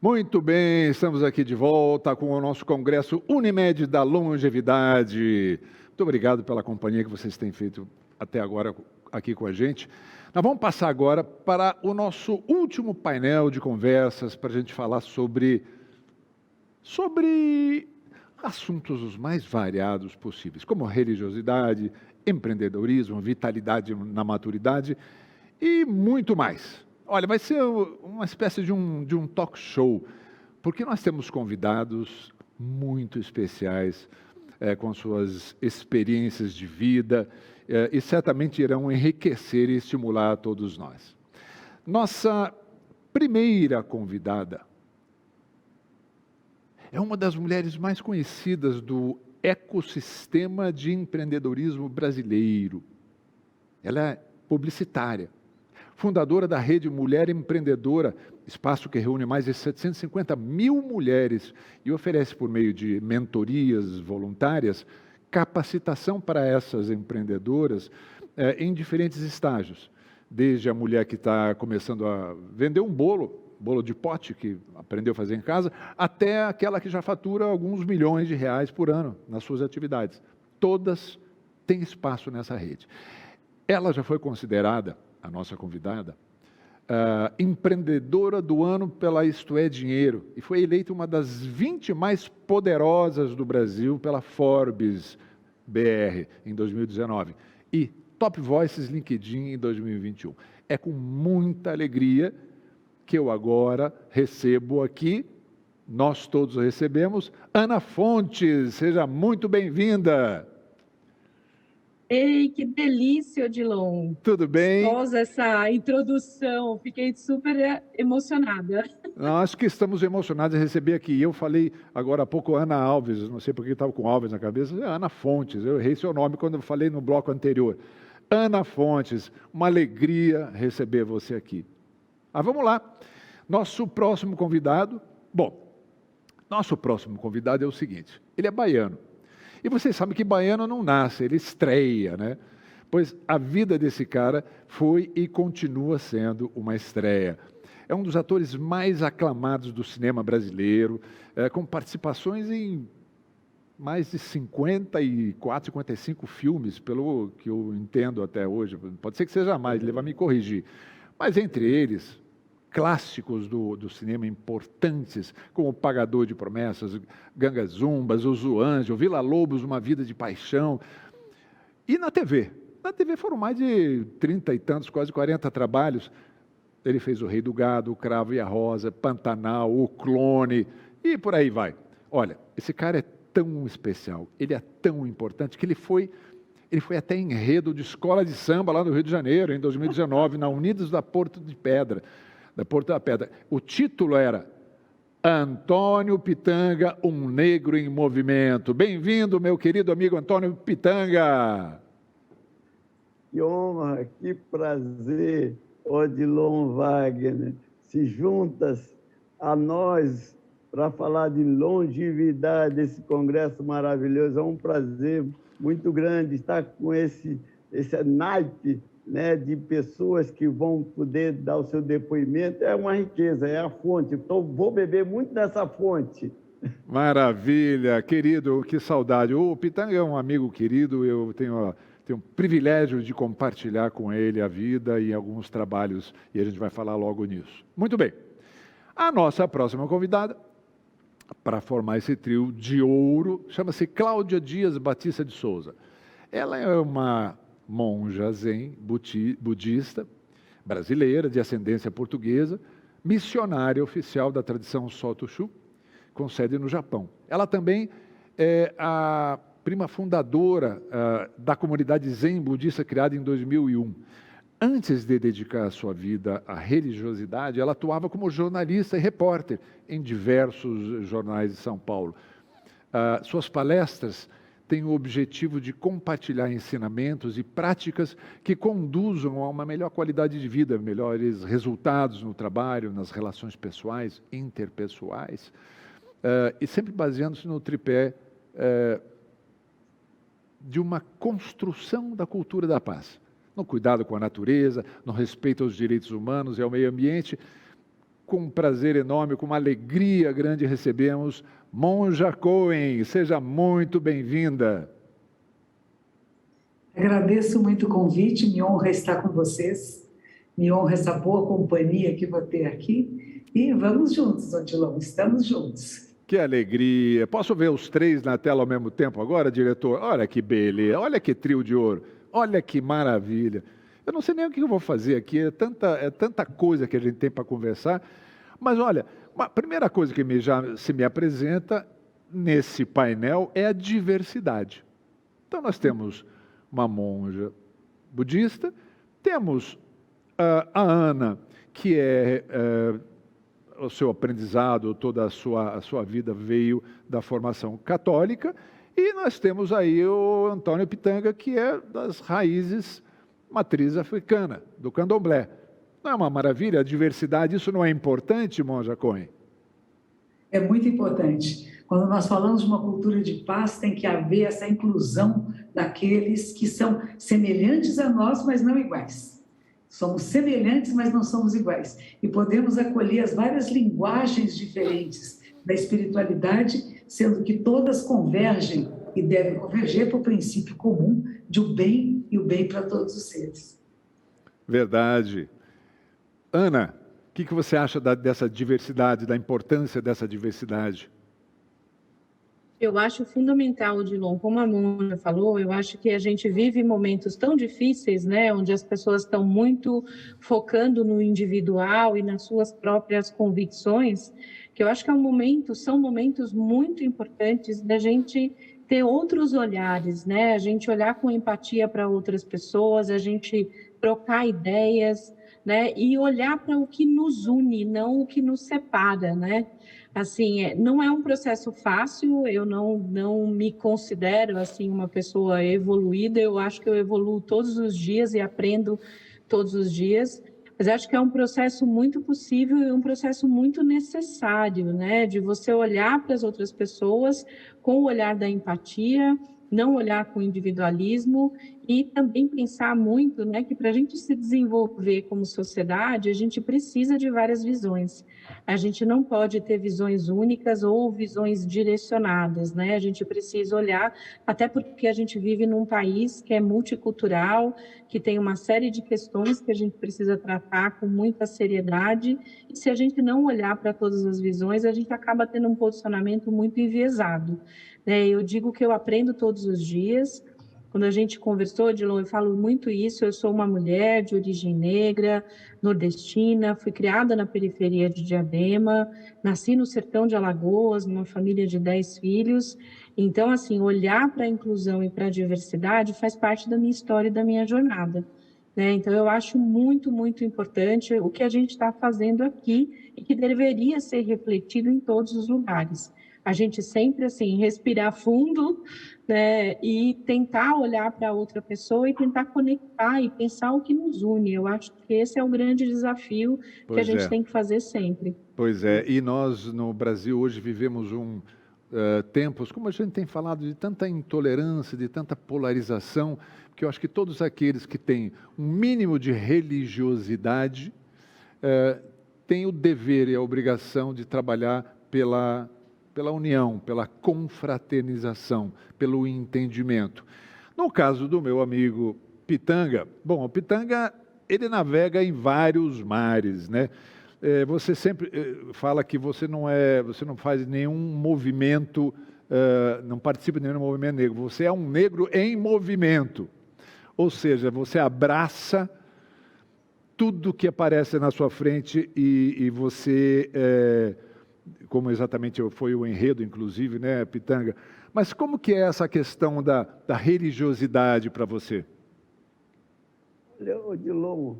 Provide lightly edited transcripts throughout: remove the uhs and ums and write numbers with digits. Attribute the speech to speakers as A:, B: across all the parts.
A: Muito bem, estamos aqui de volta com o nosso Congresso Unimed da Longevidade. Muito obrigado pela companhia que vocês têm feito até agora aqui com a gente. Nós vamos passar agora para o nosso último painel de conversas para a gente falar sobre assuntos os mais variados possíveis, como religiosidade, empreendedorismo, vitalidade na maturidade e muito mais. Olha, vai ser uma espécie de um talk show, porque nós temos convidados muito especiais, com suas experiências de vida, e certamente irão enriquecer e estimular a todos nós. Nossa primeira convidada é uma das mulheres mais conhecidas do ecossistema de empreendedorismo brasileiro. Ela é publicitária, fundadora da Rede Mulher Empreendedora, espaço que reúne mais de 750 mil mulheres e oferece, por meio de mentorias voluntárias, capacitação para essas empreendedoras em diferentes estágios. Desde a mulher que está começando a vender um bolo de pote, que aprendeu a fazer em casa, até aquela que já fatura alguns milhões de reais por ano nas suas atividades. Todas têm espaço nessa rede. Ela já foi considerada, a nossa convidada, empreendedora do ano pela Isto É Dinheiro, e foi eleita uma das 20 mais poderosas do Brasil pela Forbes BR em 2019 e Top Voices LinkedIn em 2021. É com muita alegria que eu agora recebo aqui, nós todos recebemos, Ana Fontes. Seja muito bem-vinda.
B: Ei, que delícia, Odilon.
A: Tudo bem?
B: Gostosa essa introdução, fiquei super emocionada.
A: Nós que estamos emocionados em receber aqui. Eu falei agora há pouco Ana Alves, não sei porque estava com Alves na cabeça, é Ana Fontes, eu errei seu nome quando eu falei no bloco anterior. Ana Fontes, uma alegria receber você aqui. Mas vamos lá, nosso próximo convidado é o seguinte, ele é baiano. E vocês sabem que baiano não nasce, ele estreia, né? Pois a vida desse cara foi e continua sendo uma estreia. É um dos atores mais aclamados do cinema brasileiro, com participações em mais de 54, 55 filmes, pelo que eu entendo até hoje. Pode ser que seja mais, ele vai me corrigir. Mas entre eles, clássicos do cinema importantes, como O Pagador de Promessas, Ganga Zumbas, O Zoanjo, Vila Lobos, Uma Vida de Paixão. E na TV? Na TV foram mais de 30 e tantos, quase 40 trabalhos. Ele fez O Rei do Gado, O Cravo e a Rosa, Pantanal, O Clone, e por aí vai. Olha, esse cara é tão especial, ele é tão importante, que ele foi até enredo de escola de samba lá no Rio de Janeiro, em 2019, na Unidos da Porto da Pedra. O título era Antônio Pitanga, um negro em movimento. Bem-vindo, meu querido amigo Antônio Pitanga.
C: Que honra, que prazer, Odilon Wagner, se juntas a nós para falar de longevidade, desse congresso maravilhoso. É um prazer muito grande estar com esse naipe, né, de pessoas que vão poder dar o seu depoimento. É uma riqueza, é a fonte. Então, vou beber muito dessa fonte.
A: Maravilha, querido, que saudade. O Pitanga é um amigo querido, eu tenho o privilégio de compartilhar com ele a vida e alguns trabalhos, e a gente vai falar logo nisso. Muito bem. A nossa próxima convidada, para formar esse trio de ouro, chama-se Cláudia Dias Batista de Souza. Ela é uma monja zen budista, brasileira, de ascendência portuguesa, missionária oficial da tradição Soto Shu, com sede no Japão. Ela também é a prima fundadora da comunidade zen budista criada em 2001. Antes de dedicar a sua vida à religiosidade, ela atuava como jornalista e repórter em diversos jornais de São Paulo. Suas palestras têm o objetivo de compartilhar ensinamentos e práticas que conduzam a uma melhor qualidade de vida, melhores resultados no trabalho, nas relações pessoais, interpessoais, e sempre baseando-se no tripé de uma construção da cultura da paz, no cuidado com a natureza, no respeito aos direitos humanos e ao meio ambiente, com um prazer enorme, com uma alegria grande recebemos Monja Cohen. Seja muito bem-vinda.
D: Agradeço muito o convite, me honra estar com vocês, me honra essa boa companhia que vou ter aqui. E vamos juntos, Odilon, estamos juntos.
A: Que alegria! Posso ver os três na tela ao mesmo tempo agora, diretor? Olha que beleza, olha que trio de ouro, olha que maravilha. Eu não sei nem o que eu vou fazer aqui, é tanta coisa que a gente tem para conversar. Mas olha, a primeira coisa que se me apresenta nesse painel é a diversidade. Então nós temos uma monja budista, temos a Ana, que o seu aprendizado, toda a sua vida veio da formação católica, e nós temos aí o Antônio Pitanga, que é das raízes matriz africana, do candomblé. Não é uma maravilha a diversidade? Isso não é importante, Monja Cohen?
D: É muito importante. Quando nós falamos de uma cultura de paz, tem que haver essa inclusão daqueles que são semelhantes a nós, mas não iguais. Somos semelhantes, mas não somos iguais. E podemos acolher as várias linguagens diferentes da espiritualidade, sendo que todas convergem e devem converger para o princípio comum de o bem e o bem para todos os seres.
A: Verdade. Ana, o que você acha dessa diversidade, da importância dessa diversidade?
B: Eu acho fundamental, Odilon, como a Monja falou, eu acho que a gente vive momentos tão difíceis, né, onde as pessoas estão muito focando no individual e nas suas próprias convicções, que eu acho que são momentos muito importantes da gente ter outros olhares, né, a gente olhar com empatia para outras pessoas, a gente trocar ideias, né, e olhar para o que nos une, não o que nos separa, né? Assim, não é um processo fácil, eu não me considero assim uma pessoa evoluída, eu acho que eu evoluo todos os dias e aprendo todos os dias, mas acho que é um processo muito possível e um processo muito necessário, né? De você olhar para as outras pessoas com o olhar da empatia, não olhar com individualismo e também pensar muito, né, que para a gente se desenvolver como sociedade, a gente precisa de várias visões. A gente não pode ter visões únicas ou visões direcionadas, né? A gente precisa olhar, até porque a gente vive num país que é multicultural, que tem uma série de questões que a gente precisa tratar com muita seriedade, e se a gente não olhar para todas as visões, a gente acaba tendo um posicionamento muito enviesado. Eu digo que eu aprendo todos os dias. Quando a gente conversou, Odilon, eu falo muito isso, eu sou uma mulher de origem negra, nordestina, fui criada na periferia de Diadema, nasci no sertão de Alagoas, numa família de 10 filhos. Então, assim, olhar para a inclusão e para a diversidade faz parte da minha história e da minha jornada, né? Então, eu acho muito, muito importante o que a gente está fazendo aqui e que deveria ser refletido em todos os lugares. A gente sempre, assim, respirar fundo, né, e tentar olhar para outra pessoa e tentar conectar e pensar o que nos une. Eu acho que esse é o grande desafio que a gente tem que fazer sempre.
A: Pois é, e nós no Brasil hoje vivemos tempos, como a gente tem falado, de tanta intolerância, de tanta polarização, que eu acho que todos aqueles que têm um mínimo de religiosidade têm o dever e a obrigação de trabalhar pela união, pela confraternização, pelo entendimento. No caso do meu amigo Pitanga, bom, o Pitanga, ele navega em vários mares, né? Você sempre fala que você não faz nenhum movimento, não participa de nenhum movimento negro, você é um negro em movimento, ou seja, você abraça tudo que aparece na sua frente e você... como exatamente foi o enredo, inclusive, né, Pitanga? Mas como que é essa questão da religiosidade para você?
C: Olha, Odilon,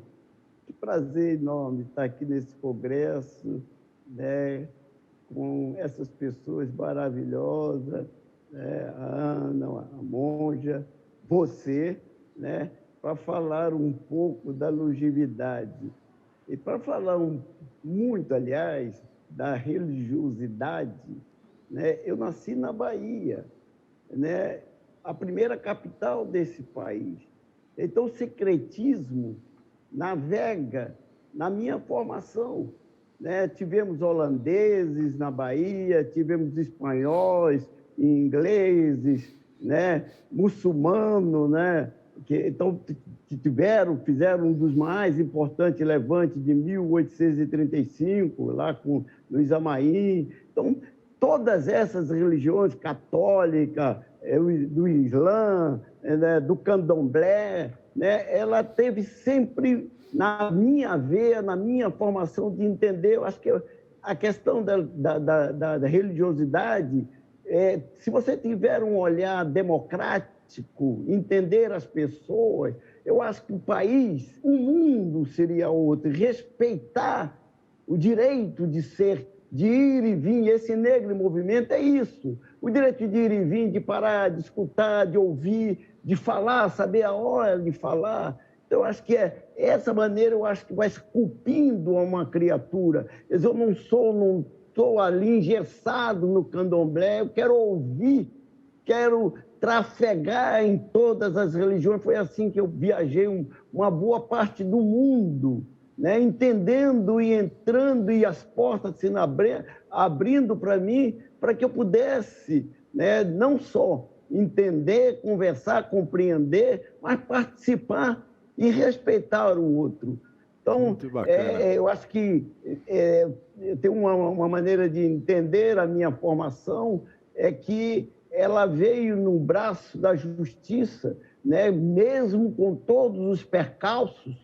C: que prazer enorme estar aqui nesse congresso, né, com essas pessoas maravilhosas, né, a Ana, a Monja, você, né, para falar um pouco da longevidade. E para falar muito, aliás, da religiosidade, né? Eu nasci na Bahia, né? A primeira capital desse país. Então, o secretismo navega na minha formação. né? Tivemos holandeses na Bahia, tivemos espanhóis, ingleses, né? Muçulmanos, né? Então, fizeram um dos mais importantes levantes de 1835, lá com Luiz Amaim. Então, todas essas religiões, católica, do Islã, né, do Candomblé, né, ela teve sempre na minha veia, na minha formação de entender. Eu acho que a questão da religiosidade, se você tiver um olhar democrático, entender as pessoas, eu acho que o país, o mundo seria outro. Respeitar o direito de ir e vir. Esse negro movimento é isso. O direito de ir e vir, de parar, de escutar, de ouvir, de falar, saber a hora de falar. Então, eu acho que essa maneira, eu acho que vai esculpindo uma criatura. Eu não estou ali engessado no candomblé, eu quero ouvir, quero trafegar em todas as religiões. Foi assim que eu viajei uma boa parte do mundo, né? Entendendo e entrando, e as portas se abrindo para mim, para que eu pudesse, né, não só entender, conversar, compreender, mas participar e respeitar o outro. Então, eu acho que eu tenho uma maneira de entender a minha formação, é que ela veio no braço da justiça, né, mesmo com todos os percalços,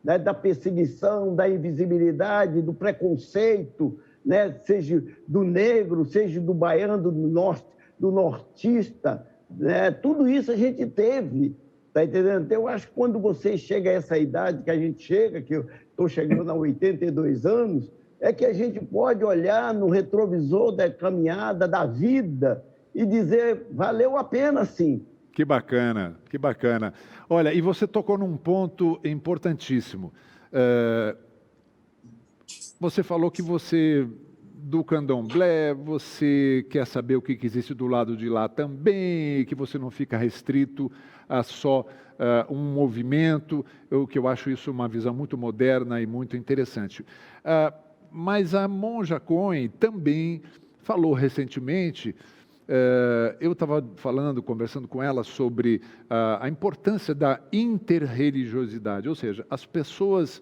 C: né, da perseguição, da invisibilidade, do preconceito, né, seja do negro, seja do baiano, do nortista, né, tudo isso a gente teve, tá entendendo? Então, eu acho que quando você chega a essa idade que a gente chega, que eu estou chegando a 82 anos, é que a gente pode olhar no retrovisor da caminhada, da vida, e dizer, valeu a pena, sim.
A: Que bacana, que bacana. Olha, e você tocou num ponto importantíssimo. Você falou que você, do candomblé, você quer saber o que existe do lado de lá também, que você não fica restrito a só um movimento, que eu acho isso uma visão muito moderna e muito interessante. Mas a Monja Coen também falou recentemente. Eu estava conversando com ela sobre a importância da interreligiosidade, ou seja, as pessoas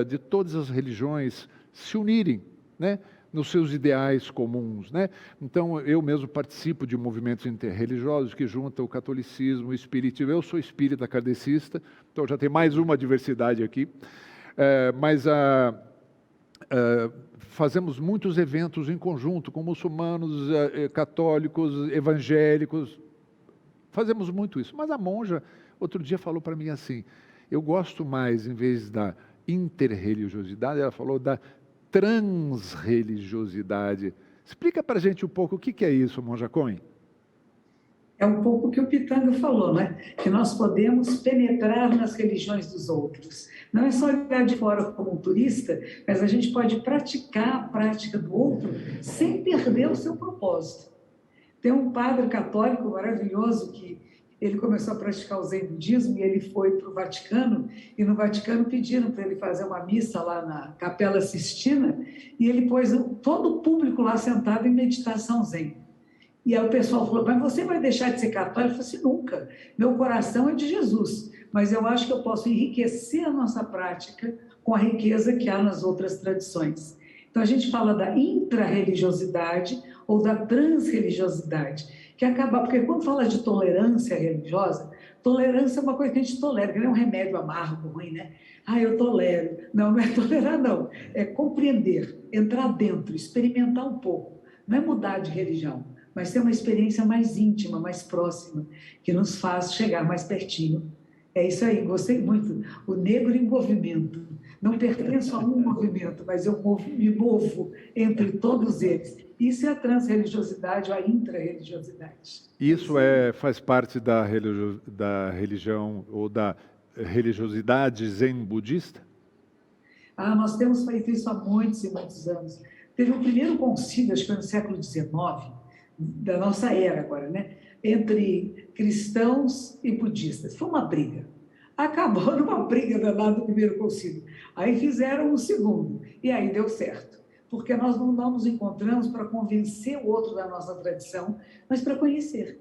A: de todas as religiões se unirem, né, nos seus ideais comuns, né? Então, eu mesmo participo de movimentos interreligiosos que juntam o catolicismo, o espiritismo. Eu sou espírita kardecista, então já tem mais uma diversidade aqui, mas fazemos muitos eventos em conjunto com muçulmanos, católicos, evangélicos, fazemos muito isso. Mas a monja, outro dia, falou para mim assim, eu gosto mais, em vez da interreligiosidade, ela falou da transreligiosidade. Explica para a gente um pouco o que é isso, Monja Coen.
D: É um pouco o que o Pitanga falou, né? Que nós podemos penetrar nas religiões dos outros. Não é só olhar de fora como um turista, mas a gente pode praticar a prática do outro sem perder o seu propósito. Tem um padre católico maravilhoso que ele começou a praticar o Zen budismo e ele foi para o Vaticano, e no Vaticano pediram para ele fazer uma missa lá na Capela Sistina, e ele pôs todo o público lá sentado em meditação Zen. E aí o pessoal falou, mas você vai deixar de ser católico? Eu falei assim, nunca. Meu coração é de Jesus, mas eu acho que eu posso enriquecer a nossa prática com a riqueza que há nas outras tradições. Então, a gente fala da intrarreligiosidade ou da transreligiosidade, que acaba... Porque quando fala de tolerância religiosa, tolerância é uma coisa que a gente tolera, que não é um remédio amargo, ruim, né? Eu tolero. Não, não é tolerar, não. É compreender, entrar dentro, experimentar um pouco. Não é mudar de religião, mas ter uma experiência mais íntima, mais próxima, que nos faz chegar mais pertinho. É isso aí, gostei muito. O negro em movimento. Não pertenço a um movimento, mas eu me movo entre todos eles. Isso é a transreligiosidade ou a intrarreligiosidade.
A: Isso faz parte da religião ou da religiosidade zen budista?
D: Nós temos feito isso há muitos e muitos anos. Teve o primeiro concílio, acho que foi no século XIX, da nossa era agora, né? Entre cristãos e budistas. Foi uma briga. Acabou numa briga danada no primeiro concílio. Aí fizeram o segundo, e aí deu certo. Porque nós não nos encontramos para convencer o outro da nossa tradição, mas para conhecer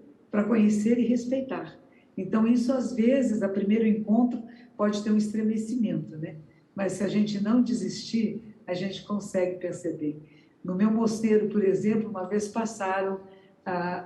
D: e respeitar. Então, isso, às vezes, a primeiro encontro pode ter um estremecimento, né? Mas se a gente não desistir, a gente consegue perceber. No meu mosteiro, por exemplo, uma vez passaram,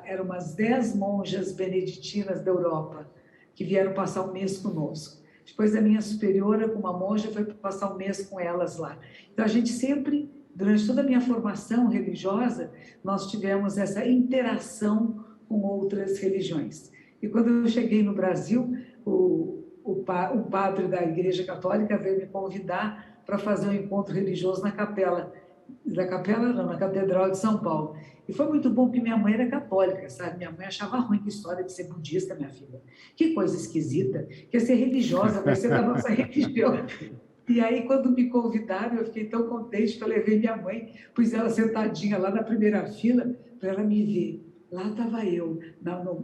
D: eram umas 10 monjas beneditinas da Europa, que vieram passar um mês conosco. Depois a minha superiora, com uma monja, foi passar um mês com elas lá. Então, a gente sempre, durante toda a minha formação religiosa, nós tivemos essa interação com outras religiões. E quando eu cheguei no Brasil, o padre da Igreja Católica veio me convidar para fazer um encontro religioso na na Catedral de São Paulo. E foi muito bom, porque minha mãe era católica, sabe? Minha mãe achava ruim a história de ser budista, minha filha. Que coisa esquisita, quer ser religiosa, vai ser da nossa religião. E aí, quando me convidaram, eu fiquei tão contente que eu levei minha mãe, pus ela sentadinha lá na primeira fila, para ela me ver. Lá estava eu,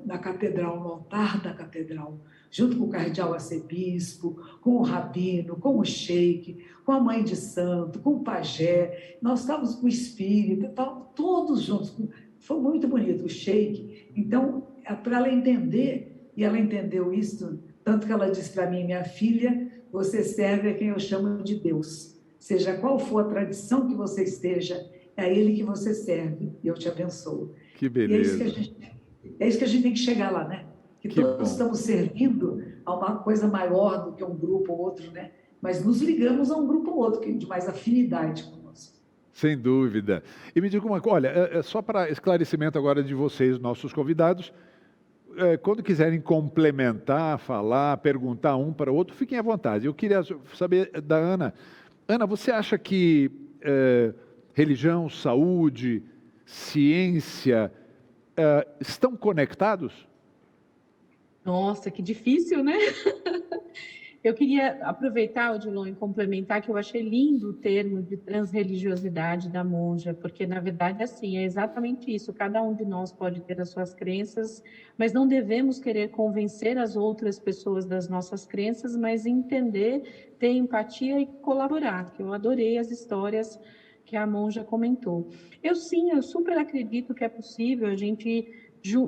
D: na catedral, no altar da catedral, junto com o cardeal arcebispo, com o rabino, com o sheik, com a mãe de santo, com o pajé. Nós estávamos com o espírito, estávamos todos juntos. Foi muito bonito, o sheik. Então, para ela entender, e ela entendeu isso, tanto que ela disse para mim, minha filha, você serve a quem eu chamo de Deus. Seja qual for a tradição que você esteja, é a Ele que você serve, e eu te abençoo.
A: Que beleza.
D: É isso que a gente tem que chegar lá, né? Que todos estamos servindo a uma coisa maior do que um grupo ou outro, né? Mas nos ligamos a um grupo ou outro, que de mais afinidade conosco.
A: Sem dúvida. E me diga uma coisa, olha, só para esclarecimento agora de vocês, nossos convidados, quando quiserem complementar, falar, perguntar um para o outro, fiquem à vontade. Eu queria saber da Ana. Ana, você acha que religião, saúde, ciência estão conectados?
B: Nossa, que difícil, né? Eu queria aproveitar, Odilon, e complementar que eu achei lindo o termo de transreligiosidade da monja, porque, na verdade, assim, é exatamente isso. Cada um de nós pode ter as suas crenças, mas não devemos querer convencer as outras pessoas das nossas crenças, mas entender, ter empatia e colaborar, que eu adorei as histórias que a monja comentou. Eu super acredito que é possível a gente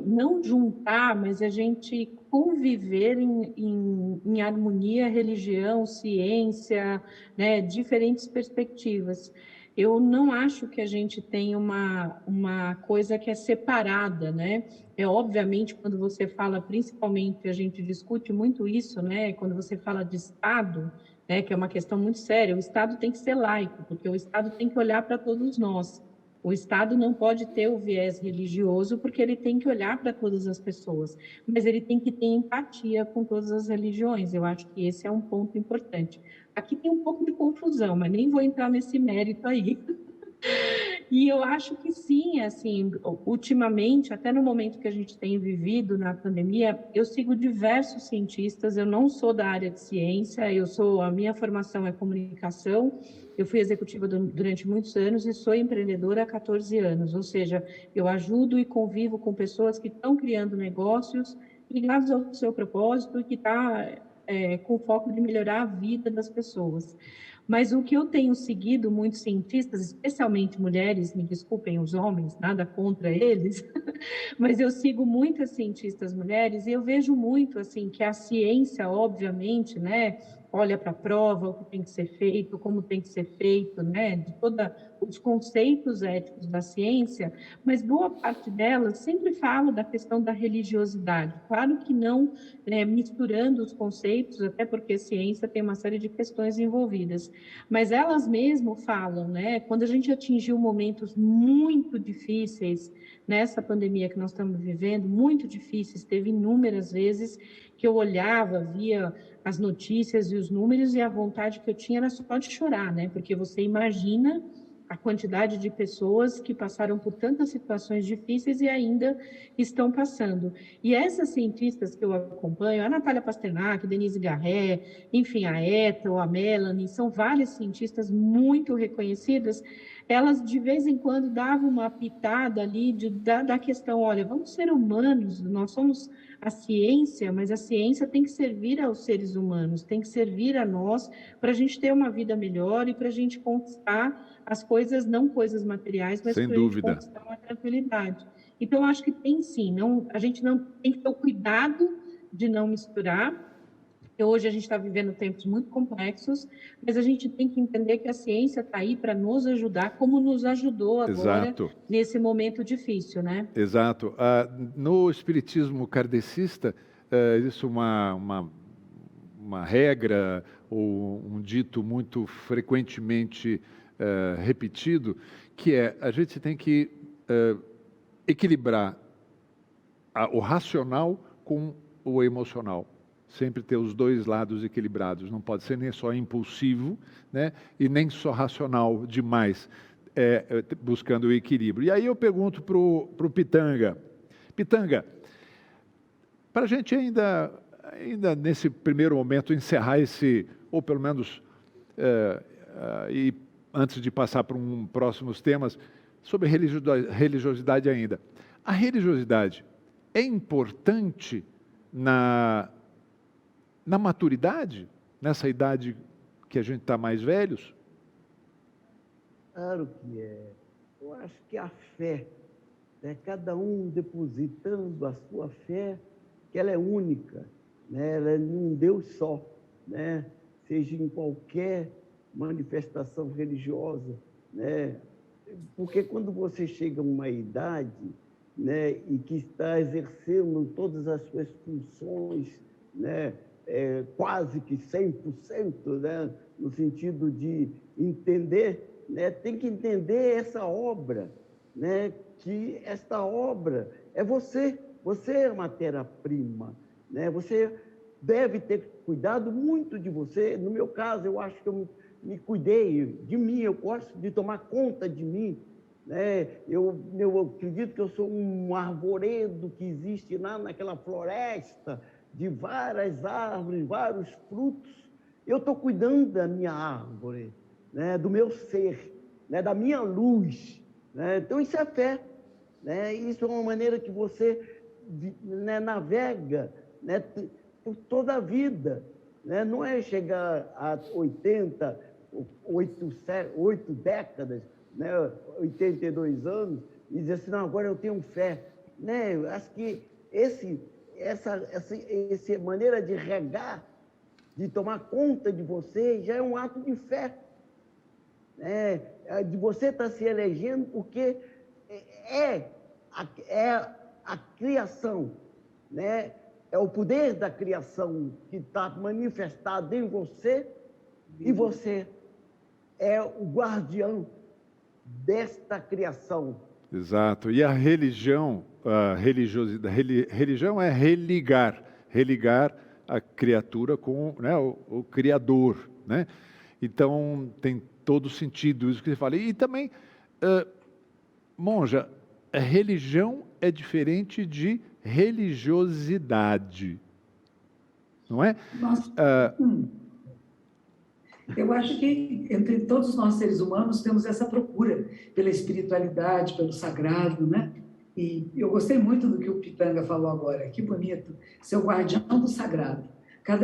B: não juntar, mas a gente conviver em harmonia, religião, ciência, né, diferentes perspectivas. Eu não acho que a gente tem uma coisa que é separada, né? Obviamente, quando você fala, principalmente, a gente discute muito isso, né? Quando você fala de Estado, né, que é uma questão muito séria, o Estado tem que ser laico, porque o Estado tem que olhar para todos nós. O Estado não pode ter o viés religioso, porque ele tem que olhar para todas as pessoas, mas ele tem que ter empatia com todas as religiões. Eu acho que esse é um ponto importante. Aqui tem um pouco de confusão, mas nem vou entrar nesse mérito aí. E eu acho que sim, assim, ultimamente, até no momento que a gente tem vivido na pandemia, eu sigo diversos cientistas, eu não sou da área de ciência, a minha formação é comunicação, eu fui executiva durante muitos anos e sou empreendedora há 14 anos, ou seja, eu ajudo e convivo com pessoas que estão criando negócios ligados ao seu propósito e que está com o foco de melhorar a vida das pessoas. Mas o que eu tenho seguido muitos cientistas, especialmente mulheres, me desculpem os homens, nada contra eles, mas eu sigo muitas cientistas mulheres e eu vejo muito assim que a ciência, obviamente, né, olha para a prova, o que tem que ser feito, como tem que ser feito, né, de todos os conceitos éticos da ciência, mas boa parte delas sempre fala da questão da religiosidade. Claro que não misturando os conceitos, até porque a ciência tem uma série de questões envolvidas, mas elas mesmo falam, né, quando a gente atingiu momentos muito difíceis nessa pandemia que nós estamos vivendo, muito difíceis, teve inúmeras vezes que eu olhava, via as notícias e os números e a vontade que eu tinha era só de chorar, né? Porque você imagina a quantidade de pessoas que passaram por tantas situações difíceis e ainda estão passando. E essas cientistas que eu acompanho, a Natália Pasternak, Denise Garré, enfim, a Ethel, a Melanie, são várias cientistas muito reconhecidas, elas de vez em quando davam uma pitada ali da questão, olha, vamos ser humanos, nós somos a ciência, mas a ciência tem que servir aos seres humanos, tem que servir a nós para a gente ter uma vida melhor e para a gente conquistar as coisas, não coisas materiais, mas
A: Sem
B: para a gente
A: dúvida.
B: conquistar uma tranquilidade. Então, eu acho que tem sim, a gente não tem que ter o cuidado de não misturar. Hoje a gente está vivendo tempos muito complexos, mas a gente tem que entender que a ciência está aí para nos ajudar, como nos ajudou agora,
A: Exato.
B: nesse momento difícil, né?
A: Exato. No espiritismo kardecista, existe uma regra ou um dito muito frequentemente repetido, que é a gente tem que equilibrar o racional com o emocional. Sempre ter os dois lados equilibrados. Não pode ser nem só impulsivo, né, e nem só racional demais, buscando o equilíbrio. E aí eu pergunto para o Pitanga. Pitanga, para a gente ainda nesse primeiro momento encerrar esse, ou pelo menos, e antes de passar para próximos temas, sobre religiosidade ainda. A religiosidade é importante na maturidade, nessa idade que a gente está mais velhos?
C: Claro que é. Eu acho que a fé, né, cada um depositando a sua fé, que ela é única, né, ela é num Deus só, né, seja em qualquer manifestação religiosa, né, porque quando você chega a uma idade, né, e que está exercendo todas as suas funções, né, quase que 100%, né, no sentido de entender, né, tem que entender essa obra, né, que esta obra é você é a matéria-prima, né, você deve ter cuidado muito de você. No meu caso, eu acho que eu me cuidei de mim, eu gosto de tomar conta de mim, né, eu acredito que eu sou um arvoredo que existe lá naquela floresta, de várias árvores, vários frutos. Eu estou cuidando da minha árvore, né, do meu ser, né, da minha luz, né? Então isso é fé, né? Isso é uma maneira que você, né, navega, né, por toda a vida, né? Não é chegar a 8 décadas, né, 82 anos e dizer assim, não, agora eu tenho fé, né? Eu acho que essa maneira de regar, de tomar conta de você, já é um ato de fé, né? De você estar se elegendo, porque é a criação, né? É o poder da criação que está manifestado em você, e você é o guardião desta criação.
A: Exato. E a religião, religião é religar a criatura com, né, o Criador, né? Então tem todo sentido isso que você fala. E também, monja, a religião é diferente de religiosidade, não é?
D: Nossa, eu acho que entre todos nós seres humanos temos essa procura pela espiritualidade, pelo sagrado, né? E eu gostei muito do que o Pitanga falou agora, que bonito, ser o guardião do sagrado.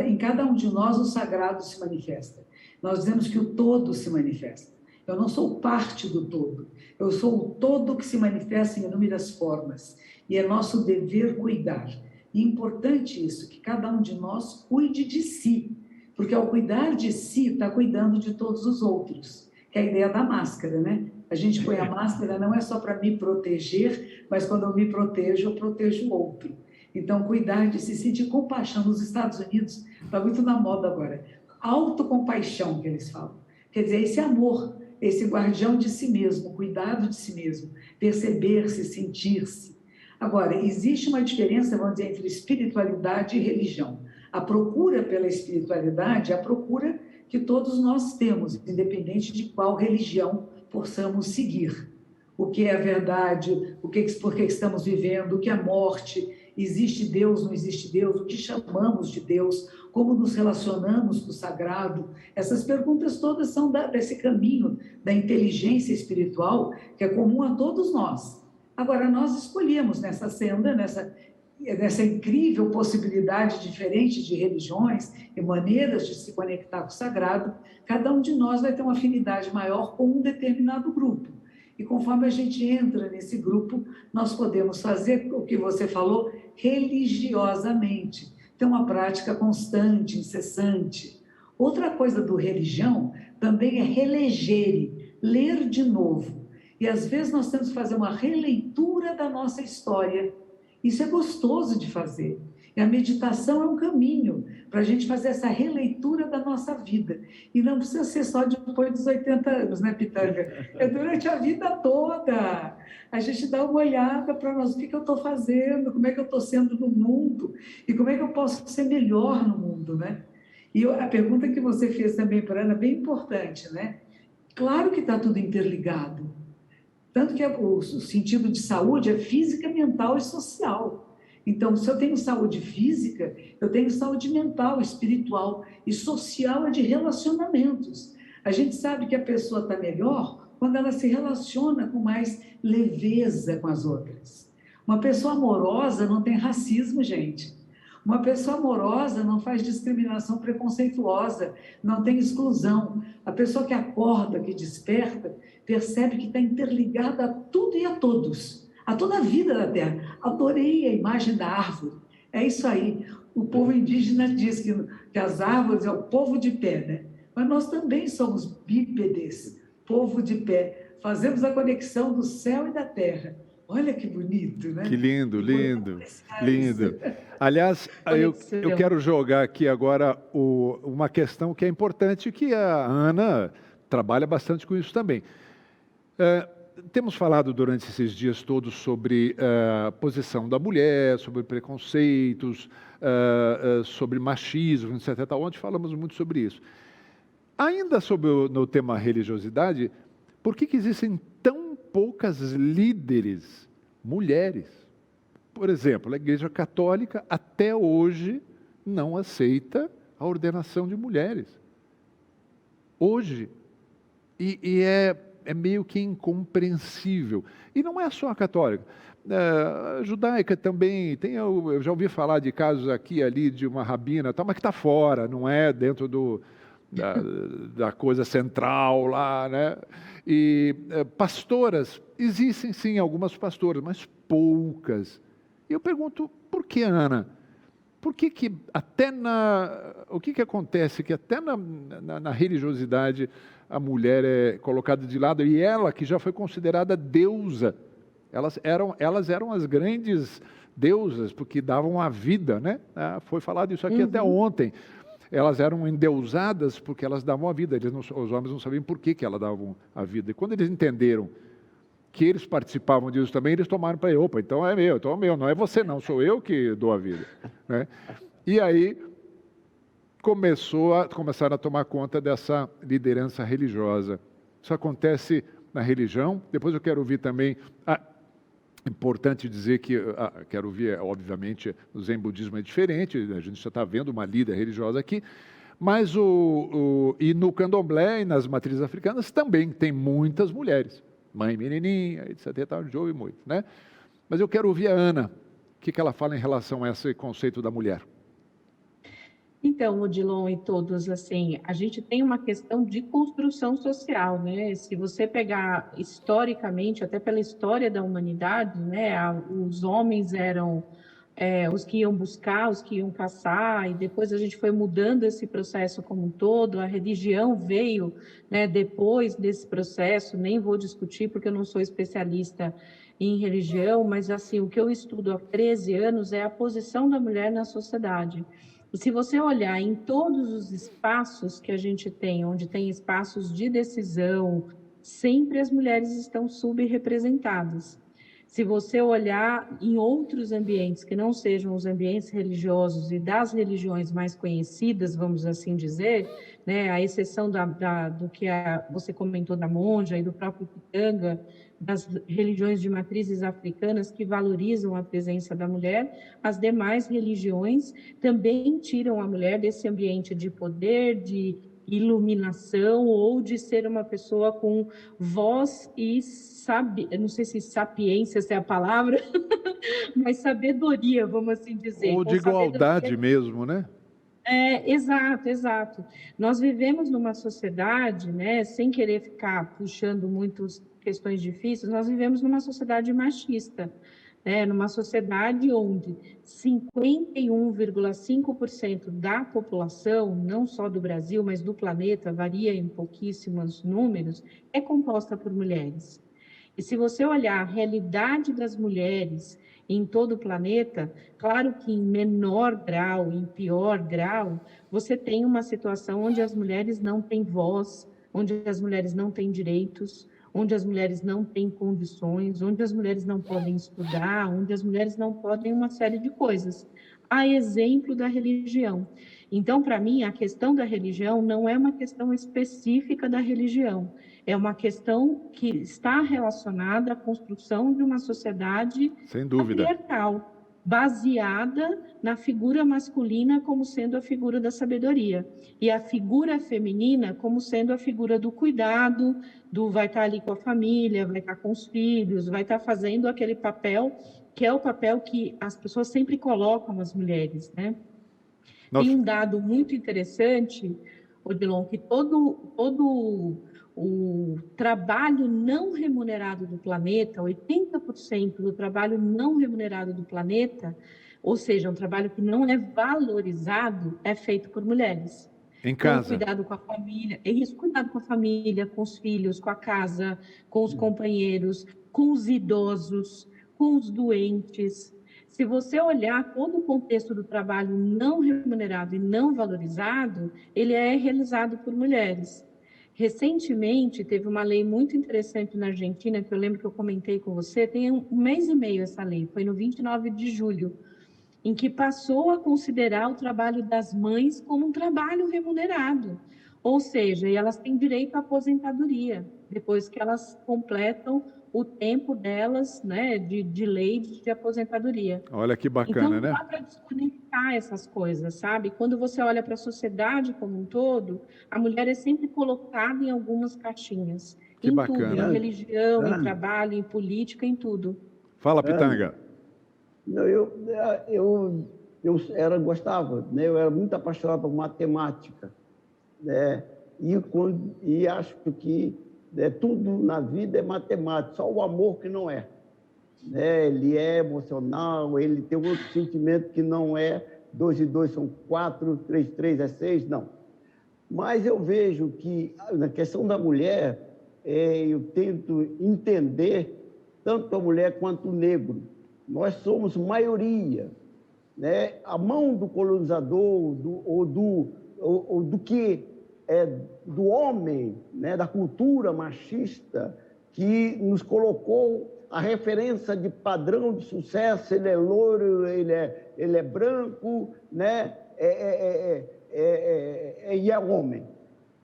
D: Em cada um de nós o sagrado se manifesta. Nós dizemos que o todo se manifesta. Eu não sou parte do todo, eu sou o todo que se manifesta em inúmeras formas. E é nosso dever cuidar. E é importante isso, que cada um de nós cuide de si, porque ao cuidar de si, está cuidando de todos os outros, que é a ideia da máscara, né? A gente põe a máscara não é só para me proteger, mas quando eu me protejo, eu protejo o outro. Então, cuidar de si, sentir compaixão. Nos Estados Unidos, está muito na moda agora, autocompaixão, que eles falam. Quer dizer, esse amor, esse guardião de si mesmo, cuidado de si mesmo, perceber-se, sentir-se. Agora, existe uma diferença, vamos dizer, entre espiritualidade e religião. A procura pela espiritualidade é a procura que todos nós temos, independente de qual religião possamos seguir. O que é a verdade, por que estamos vivendo, o que é a morte. existe Deus, não existe Deus, o que chamamos de Deus, como nos relacionamos com o sagrado. Essas perguntas todas são desse caminho da inteligência espiritual que é comum a todos nós. Agora, nós escolhemos nessa senda, nessa incrível possibilidade diferente de religiões e maneiras de se conectar com o sagrado, cada um de nós vai ter uma afinidade maior com um determinado grupo. E conforme a gente entra nesse grupo, nós podemos fazer o que você falou religiosamente. Ter uma prática constante, incessante. Outra coisa do religião também é relegere, ler de novo. E às vezes nós temos que fazer uma releitura da nossa história. Isso é gostoso de fazer. E a meditação é um caminho para a gente fazer essa releitura da nossa vida. E não precisa ser só depois dos 80 anos, né, Pitanga? É durante a vida toda. A gente dá uma olhada para nós, o que eu estou fazendo, como é que eu estou sendo no mundo, e como é que eu posso ser melhor no mundo, né? E a pergunta que você fez também para a Ana é bem importante, né? Claro que está tudo interligado. Tanto que o sentido de saúde é física, mental e social. Então, se eu tenho saúde física, eu tenho saúde mental, espiritual e social é de relacionamentos. A gente sabe que a pessoa está melhor quando ela se relaciona com mais leveza com as outras. Uma pessoa amorosa não tem racismo, gente. Uma pessoa amorosa não faz discriminação preconceituosa, não tem exclusão. A pessoa que acorda, que desperta, percebe que está interligada a tudo e a todos. A toda a vida da Terra. Adorei a imagem da árvore. É isso aí. O povo indígena diz que as árvores é o povo de pé, né? Mas nós também somos bípedes, povo de pé. Fazemos a conexão do céu e da terra. Olha que bonito, né?
A: Que lindo, lindo, lindo. Aliás, eu quero jogar aqui agora uma questão que é importante, que a Ana trabalha bastante com isso também. Temos falado durante esses dias todos sobre a posição da mulher, sobre preconceitos, sobre machismo, etc. Ontem falamos muito sobre isso. Ainda no tema religiosidade, por que existem tão poucas líderes mulheres? Por exemplo, a Igreja Católica até hoje não aceita a ordenação de mulheres. Hoje. E é meio que incompreensível. E não é só a católica. A judaica também, eu já ouvi falar de casos aqui e ali de uma rabina, mas que está fora, não é dentro da coisa central lá, né? E pastoras, existem sim algumas pastoras, mas poucas. E eu pergunto, por que, Ana? Por que até o que acontece que até na religiosidade a mulher é colocada de lado, e ela que já foi considerada deusa, elas eram as grandes deusas, porque davam a vida, né? Foi falado isso aqui até ontem. Elas eram endeusadas porque elas davam a vida, os homens não sabiam por que elas davam a vida. E quando eles entenderam que eles participavam disso também, eles tomaram para opa, então é meu, não é você não, sou eu que dou a vida. Né? E aí começaram a tomar conta dessa liderança religiosa. Isso acontece na religião. Depois eu quero ouvir também, importante dizer que, quero ouvir, obviamente, o Zen budismo é diferente, a gente já está vendo uma líder religiosa aqui, mas e no candomblé e nas matrizes africanas também tem muitas mulheres, mãe menininha, etc. A gente ouve muito, né? Mas eu quero ouvir a Ana, o que ela fala em relação a esse conceito da mulher.
B: Então, Odilon e todos, assim, a gente tem uma questão de construção social, né? Se você pegar historicamente, até pela história da humanidade, né? Os homens eram os que iam buscar, os que iam caçar, e depois a gente foi mudando esse processo como um todo. A religião veio, né, depois desse processo, nem vou discutir porque eu não sou especialista em religião, mas assim, o que eu estudo há 13 anos é a posição da mulher na sociedade. Se você olhar em todos os espaços que a gente tem, onde tem espaços de decisão, sempre as mulheres estão subrepresentadas. Se você olhar em outros ambientes que não sejam os ambientes religiosos e das religiões mais conhecidas, vamos assim dizer, né, a exceção do que você comentou da monja e do próprio Pitanga, das religiões de matrizes africanas que valorizam a presença da mulher, as demais religiões também tiram a mulher desse ambiente de poder, de iluminação ou de ser uma pessoa com voz e não sei se sapiência é a palavra, mas sabedoria, vamos assim dizer.
A: Ou de igualdade mesmo, né?
B: Exato, exato. Nós vivemos numa sociedade, né, sem querer ficar puxando muitas questões difíceis, nós vivemos numa sociedade machista, né, numa sociedade onde 51,5% da população, não só do Brasil, mas do planeta, varia em pouquíssimos números, é composta por mulheres. E se você olhar a realidade das mulheres em todo o planeta, claro que em menor grau, em pior grau, você tem uma situação onde as mulheres não têm voz, onde as mulheres não têm direitos, onde as mulheres não têm condições, onde as mulheres não podem estudar, onde as mulheres não podem uma série de coisas. A exemplo da religião. Então, para mim, a questão da religião não é uma questão específica da religião, é uma questão que está relacionada à construção de uma sociedade patriarcal, baseada na figura masculina como sendo a figura da sabedoria, e a figura feminina como sendo a figura do cuidado, do vai estar ali com a família, vai estar com os filhos, vai estar fazendo aquele papel, que é o papel que as pessoas sempre colocam as mulheres, né? Tem um dado muito interessante, Odilon, que todo o trabalho não remunerado do planeta, 80% do trabalho não remunerado do planeta, ou seja, um trabalho que não é valorizado, é feito por mulheres.
A: Em casa.
B: Então, cuidado com a família, é isso, cuidado com a família, com os filhos, com a casa, com os companheiros, com os idosos, com os doentes. Se você olhar todo o contexto do trabalho não remunerado e não valorizado, ele é realizado por mulheres. Recentemente, teve uma lei muito interessante na Argentina, que eu lembro que eu comentei com você, tem um mês e meio essa lei, foi no 29 de julho, em que passou a considerar o trabalho das mães como um trabalho remunerado. Ou seja, elas têm direito à aposentadoria, depois que elas completam o tempo delas, né, de lei de aposentadoria.
A: Olha que bacana,
B: então,
A: né?
B: Então, dá para desconectar essas coisas, sabe? Quando você olha para a sociedade como um todo, a mulher é sempre colocada em algumas caixinhas.
A: Que
B: em
A: bacana.
B: tudo, em religião, em trabalho, em política, em tudo.
A: Fala, Pitanga.
C: Não, gostava, né? Eu era muito apaixonado por matemática, né? E acho que tudo na vida é matemática, só o amor que não é. Né? Ele é emocional, ele tem outro sentimento que não é 2 e 2 são 4, 3 e 3 é 6, não. Mas eu vejo que, na questão da mulher, eu tento entender tanto a mulher quanto o negro. Nós somos maioria. Né? A mão do colonizador, do homem, né? Da cultura machista, que nos colocou a referência de padrão de sucesso, ele é loiro, ele é branco, né? E é homem,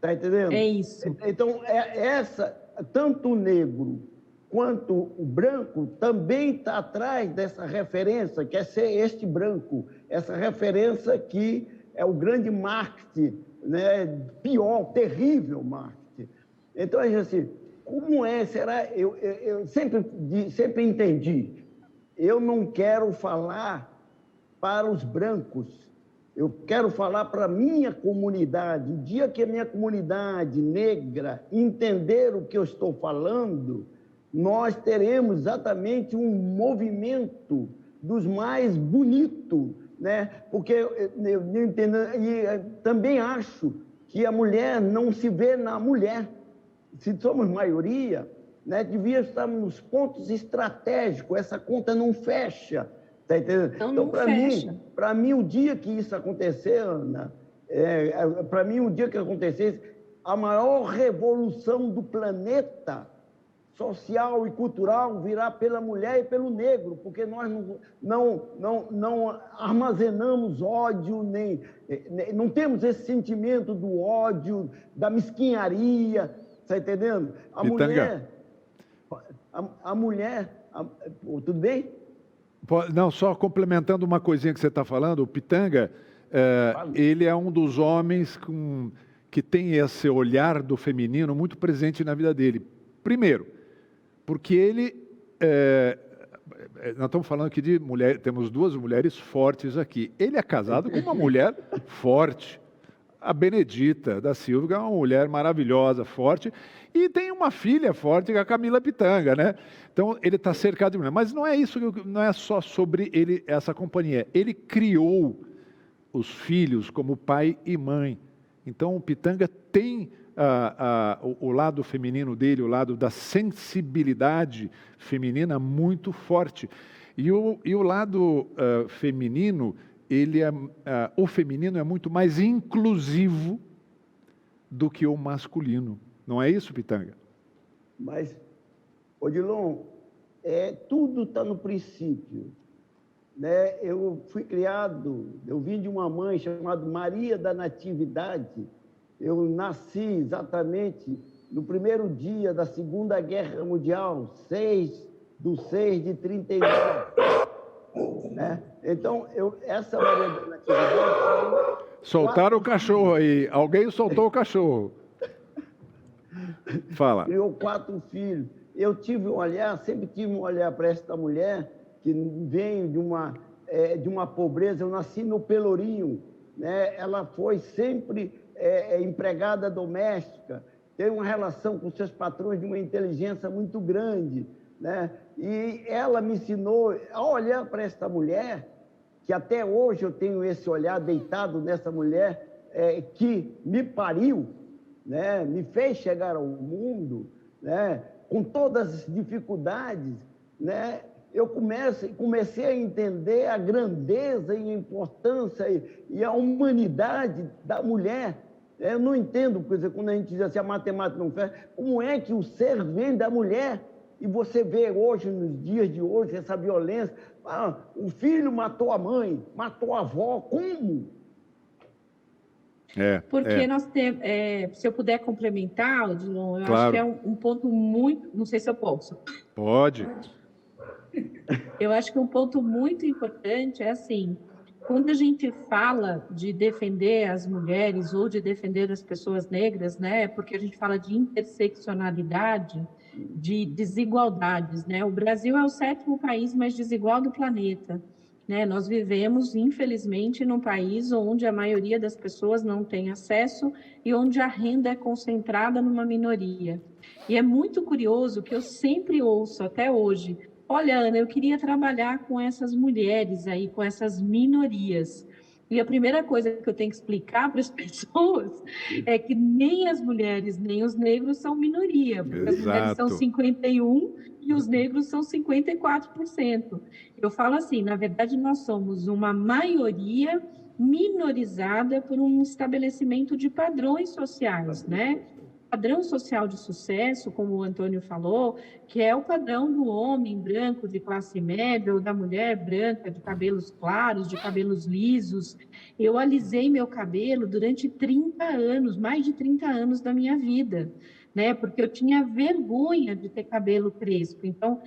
C: tá entendendo?
B: É isso.
C: Então, tanto o negro quanto o branco também está atrás dessa referência, que é ser este branco, essa referência que é o grande marketing, né? Pior, terrível marketing. Então, assim, como será? Eu sempre entendi, eu não quero falar para os brancos, eu quero falar para a minha comunidade. O dia que a minha comunidade negra entender o que eu estou falando, nós teremos exatamente um movimento dos mais bonitos, né? Porque eu entendo, e também acho que a mulher não se vê na mulher. Se somos maioria, né, devia estar nos pontos estratégicos, essa conta não fecha, tá entendendo? Então, para mim, o dia que isso acontecer, Ana, para mim, o dia que acontecesse, a maior revolução do planeta social e cultural virá pela mulher e pelo negro, porque nós não armazenamos ódio, nem não temos esse sentimento do ódio, da mesquinharia. Está entendendo? A mulher... A mulher... tudo bem?
A: Não, só complementando uma coisinha que você está falando, o Pitanga, ele é um dos homens que tem esse olhar do feminino muito presente na vida dele. Primeiro, porque ele... nós estamos falando aqui de mulher, temos duas mulheres fortes aqui. Ele é casado com uma mulher forte, a Benedita da Silva, que é uma mulher maravilhosa, forte, e tem uma filha forte, que é a Camila Pitanga, né? Então, ele está cercado de mulher. Mas não é isso, não é só sobre ele, essa companhia. Ele criou os filhos como pai e mãe. Então, o Pitanga tem o lado feminino dele, o lado da sensibilidade feminina muito forte. E o lado feminino, o feminino é muito mais inclusivo do que o masculino. Não é isso, Pitanga?
C: Mas, Odilon, tudo está no princípio. Né? Eu fui criado, eu vim de uma mãe chamada Maria da Natividade. Eu nasci exatamente no primeiro dia da Segunda Guerra Mundial, 6/6/39. Né? Então, essa Maria da Natividade...
A: Soltaram o cachorro aí. Alguém soltou o cachorro. Fala.
C: Criou 4 filhos. Eu sempre tive um olhar para esta mulher que veio de uma pobreza. Eu nasci no Pelourinho, né? Ela foi sempre empregada doméstica, tem uma relação com seus patrões de uma inteligência muito grande, né? E ela me ensinou a olhar para esta mulher, que até hoje eu tenho esse olhar deitado nessa mulher que me pariu, né? Me fez chegar ao mundo, né? Com todas as dificuldades, né? Eu comecei a entender a grandeza e a importância e a humanidade da mulher. Eu não entendo, por exemplo, quando a gente diz assim, a matemática não fez, como é que o ser vem da mulher? E você vê hoje, nos dias de hoje, essa violência. O filho matou a mãe, matou a avó, como?
B: Porque nós temos, se eu puder complementar, Odilon, eu
A: claro.
B: acho que é um ponto muito, não sei se eu posso.
A: Pode.
B: Eu acho que um ponto muito importante é assim, quando a gente fala de defender as mulheres ou de defender as pessoas negras, né, porque a gente fala de interseccionalidade, de desigualdades, né? O Brasil é o 7º país mais desigual do planeta, né? Nós vivemos, infelizmente, num país onde a maioria das pessoas não tem acesso e onde a renda é concentrada numa minoria. E é muito curioso que eu sempre ouço até hoje: olha, Ana, eu queria trabalhar com essas mulheres aí, com essas minorias. E a primeira coisa que eu tenho que explicar para as pessoas é que nem as mulheres, nem os negros são minoria, porque as mulheres são 51% e os negros são 54%. Eu falo assim, na verdade, nós somos uma maioria minorizada por um estabelecimento de padrões sociais, né? Padrão social de sucesso, como o Antônio falou, que é o padrão do homem branco de classe média ou da mulher branca de cabelos claros, de cabelos lisos. Eu alisei meu cabelo durante 30 anos, mais de 30 anos da minha vida, né? Porque eu tinha vergonha de ter cabelo crespo. Então,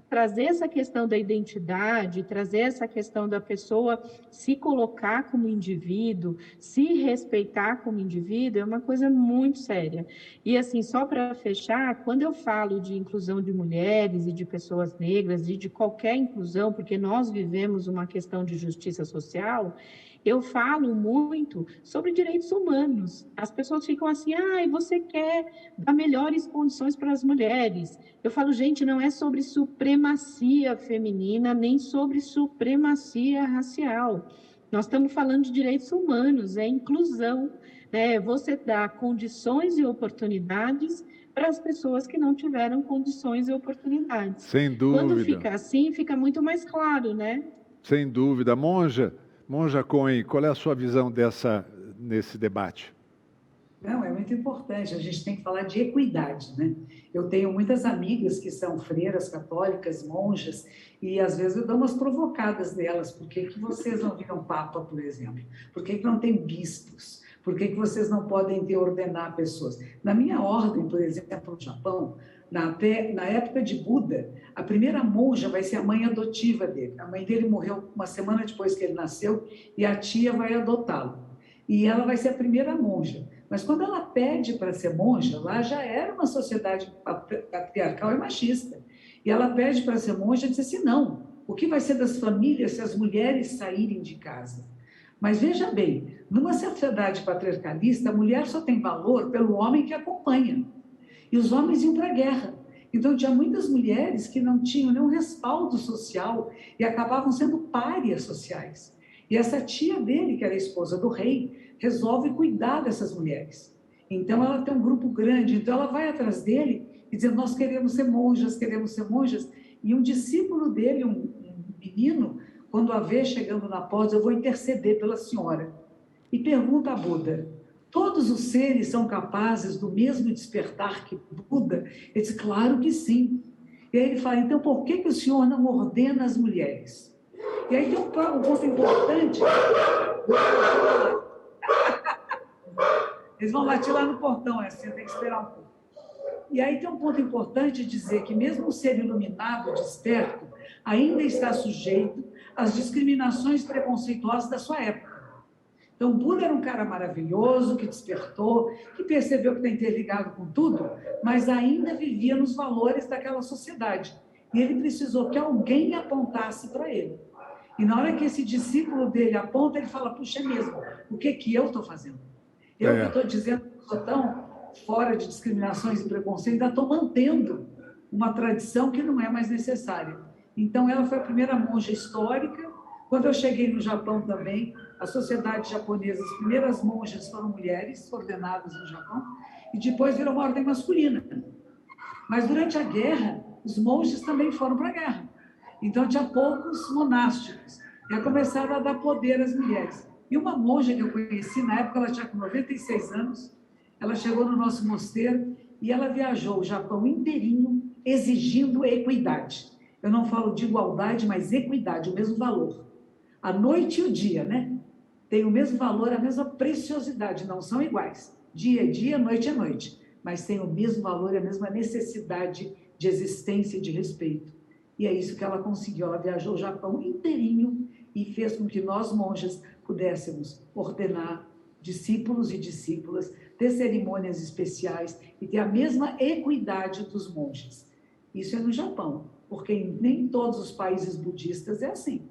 B: trazer essa questão da identidade, trazer essa questão da pessoa se colocar como indivíduo, se respeitar como indivíduo, é uma coisa muito séria. E assim, só para fechar, quando eu falo de inclusão de mulheres e de pessoas negras e de qualquer inclusão, porque nós vivemos uma questão de justiça social, eu falo muito sobre direitos humanos. As pessoas ficam assim, você quer dar melhores condições para as mulheres. Eu falo, gente, não é sobre supremacia feminina, nem sobre supremacia racial. Nós estamos falando de direitos humanos, é inclusão, né? Você dá condições e oportunidades para as pessoas que não tiveram condições e oportunidades.
A: Sem dúvida.
B: Quando fica assim, fica muito mais claro, né?
A: Sem dúvida. Monja Cohen, qual é a sua visão nesse debate?
D: Não, é muito importante, a gente tem que falar de equidade, né? Eu tenho muitas amigas que são freiras católicas, monjas, e às vezes eu dou umas provocadas delas. Por que vocês não viram papa, por exemplo? Por que não tem bispos? Por que vocês não podem ordenar pessoas? Na minha ordem, por exemplo, no Japão, na época de Buda, a primeira monja vai ser a mãe adotiva dele. A mãe dele morreu uma semana depois que ele nasceu e a tia vai adotá-lo. E ela vai ser a primeira monja. Mas quando ela pede para ser monja, lá já era uma sociedade patriarcal e machista. E ela pede para ser monja e diz assim, não, o que vai ser das famílias se as mulheres saírem de casa? Mas veja bem, numa sociedade patriarcalista, a mulher só tem valor pelo homem que acompanha. E os homens iam para a guerra. Então, tinha muitas mulheres que não tinham nenhum respaldo social e acabavam sendo párias sociais. E essa tia dele, que era a esposa do rei, resolve cuidar dessas mulheres. Então, ela tem um grupo grande, então ela vai atrás dele e diz, nós queremos ser monjas, queremos ser monjas. E um discípulo dele, um menino, quando a vê chegando na porta, eu vou interceder pela senhora. E pergunta a Buda, todos os seres são capazes do mesmo despertar que Buda? Ele diz, claro que sim. E aí ele fala, então por que o senhor não ordena as mulheres? E aí tem um ponto importante. Eles vão latir lá no portão, assim, tem que esperar um pouco. E aí tem um ponto importante de dizer que mesmo o ser iluminado, desperto, ainda está sujeito às discriminações preconceituosas da sua época. Então, Buda era um cara maravilhoso, que despertou, que percebeu que está interligado com tudo, mas ainda vivia nos valores daquela sociedade. E ele precisou que alguém apontasse para ele. E na hora que esse discípulo dele aponta, ele fala, puxa, é mesmo, o que eu estou fazendo? Eu que estou dizendo que estou tão fora de discriminações e preconceito, ainda estou mantendo uma tradição que não é mais necessária. Então, ela foi a primeira monja histórica. Quando eu cheguei no Japão também, a sociedade japonesa, as primeiras monjas foram mulheres ordenadas no Japão, e depois virou uma ordem masculina. Mas durante a guerra, os monges também foram para a guerra. Então, tinha poucos monásticos. E começaram a dar poder às mulheres. E uma monja que eu conheci, na época ela tinha com 96 anos, ela chegou no nosso mosteiro e ela viajou o Japão inteirinho exigindo equidade. Eu não falo de igualdade, mas equidade, o mesmo valor. A noite e o dia, né? Tem o mesmo valor, a mesma preciosidade, não são iguais. Dia é dia, noite é noite. Mas tem o mesmo valor e a mesma necessidade de existência e de respeito. E é isso que ela conseguiu. Ela viajou o Japão inteirinho e fez com que nós, monjas, pudéssemos ordenar discípulos e discípulas, ter cerimônias especiais e ter a mesma equidade dos monges. Isso é no Japão, porque nem todos os países budistas é assim.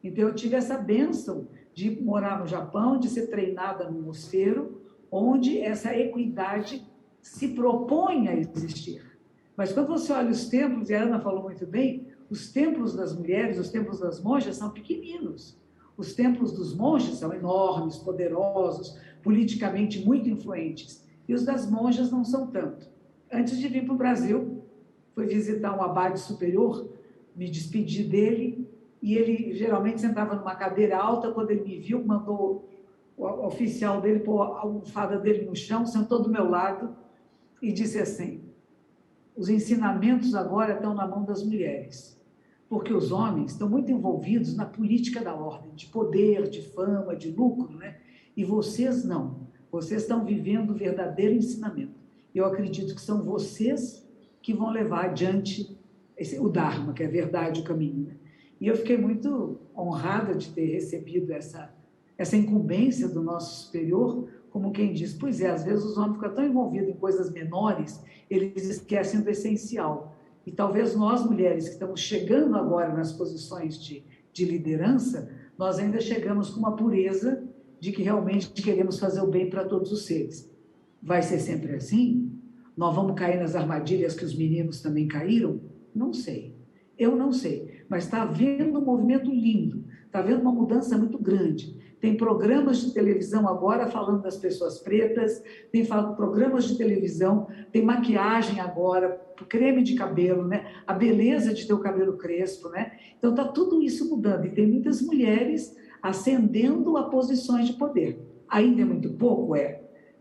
D: Então, eu tive essa bênção de morar no Japão, de ser treinada num mosteiro, onde essa equidade se propõe a existir. Mas quando você olha os templos, e a Ana falou muito bem, os templos das mulheres, os templos das monjas são pequeninos. Os templos dos monges são enormes, poderosos, politicamente muito influentes. E os das monjas não são tanto. Antes de vir para o Brasil, fui visitar um abade superior, me despedi dele, e ele geralmente sentava numa cadeira alta. Quando ele me viu, mandou o oficial dele pôr a almofada dele no chão, sentou do meu lado e disse assim, os ensinamentos agora estão na mão das mulheres, porque os homens estão muito envolvidos na política da ordem, de poder, de fama, de lucro, né? E vocês não. Vocês estão vivendo o verdadeiro ensinamento. Eu acredito que são vocês que vão levar adiante o Dharma, que é a verdade, o caminho, né? E eu fiquei muito honrada de ter recebido essa incumbência do nosso superior, como quem diz, pois é, às vezes os homens ficam tão envolvidos em coisas menores, eles esquecem do essencial. E talvez nós, mulheres, que estamos chegando agora nas posições de liderança, nós ainda chegamos com uma pureza de que realmente queremos fazer o bem para todos os seres. Vai ser sempre assim? Nós vamos cair nas armadilhas que os meninos também caíram? Não sei. Eu não sei. Mas está havendo um movimento lindo, está havendo uma mudança muito grande. Tem programas de televisão agora falando das pessoas pretas, tem programas de televisão, tem maquiagem agora, creme de cabelo, né? A beleza de ter o cabelo crespo, né? Então está tudo isso mudando e tem muitas mulheres ascendendo a posições de poder. Ainda é muito pouco,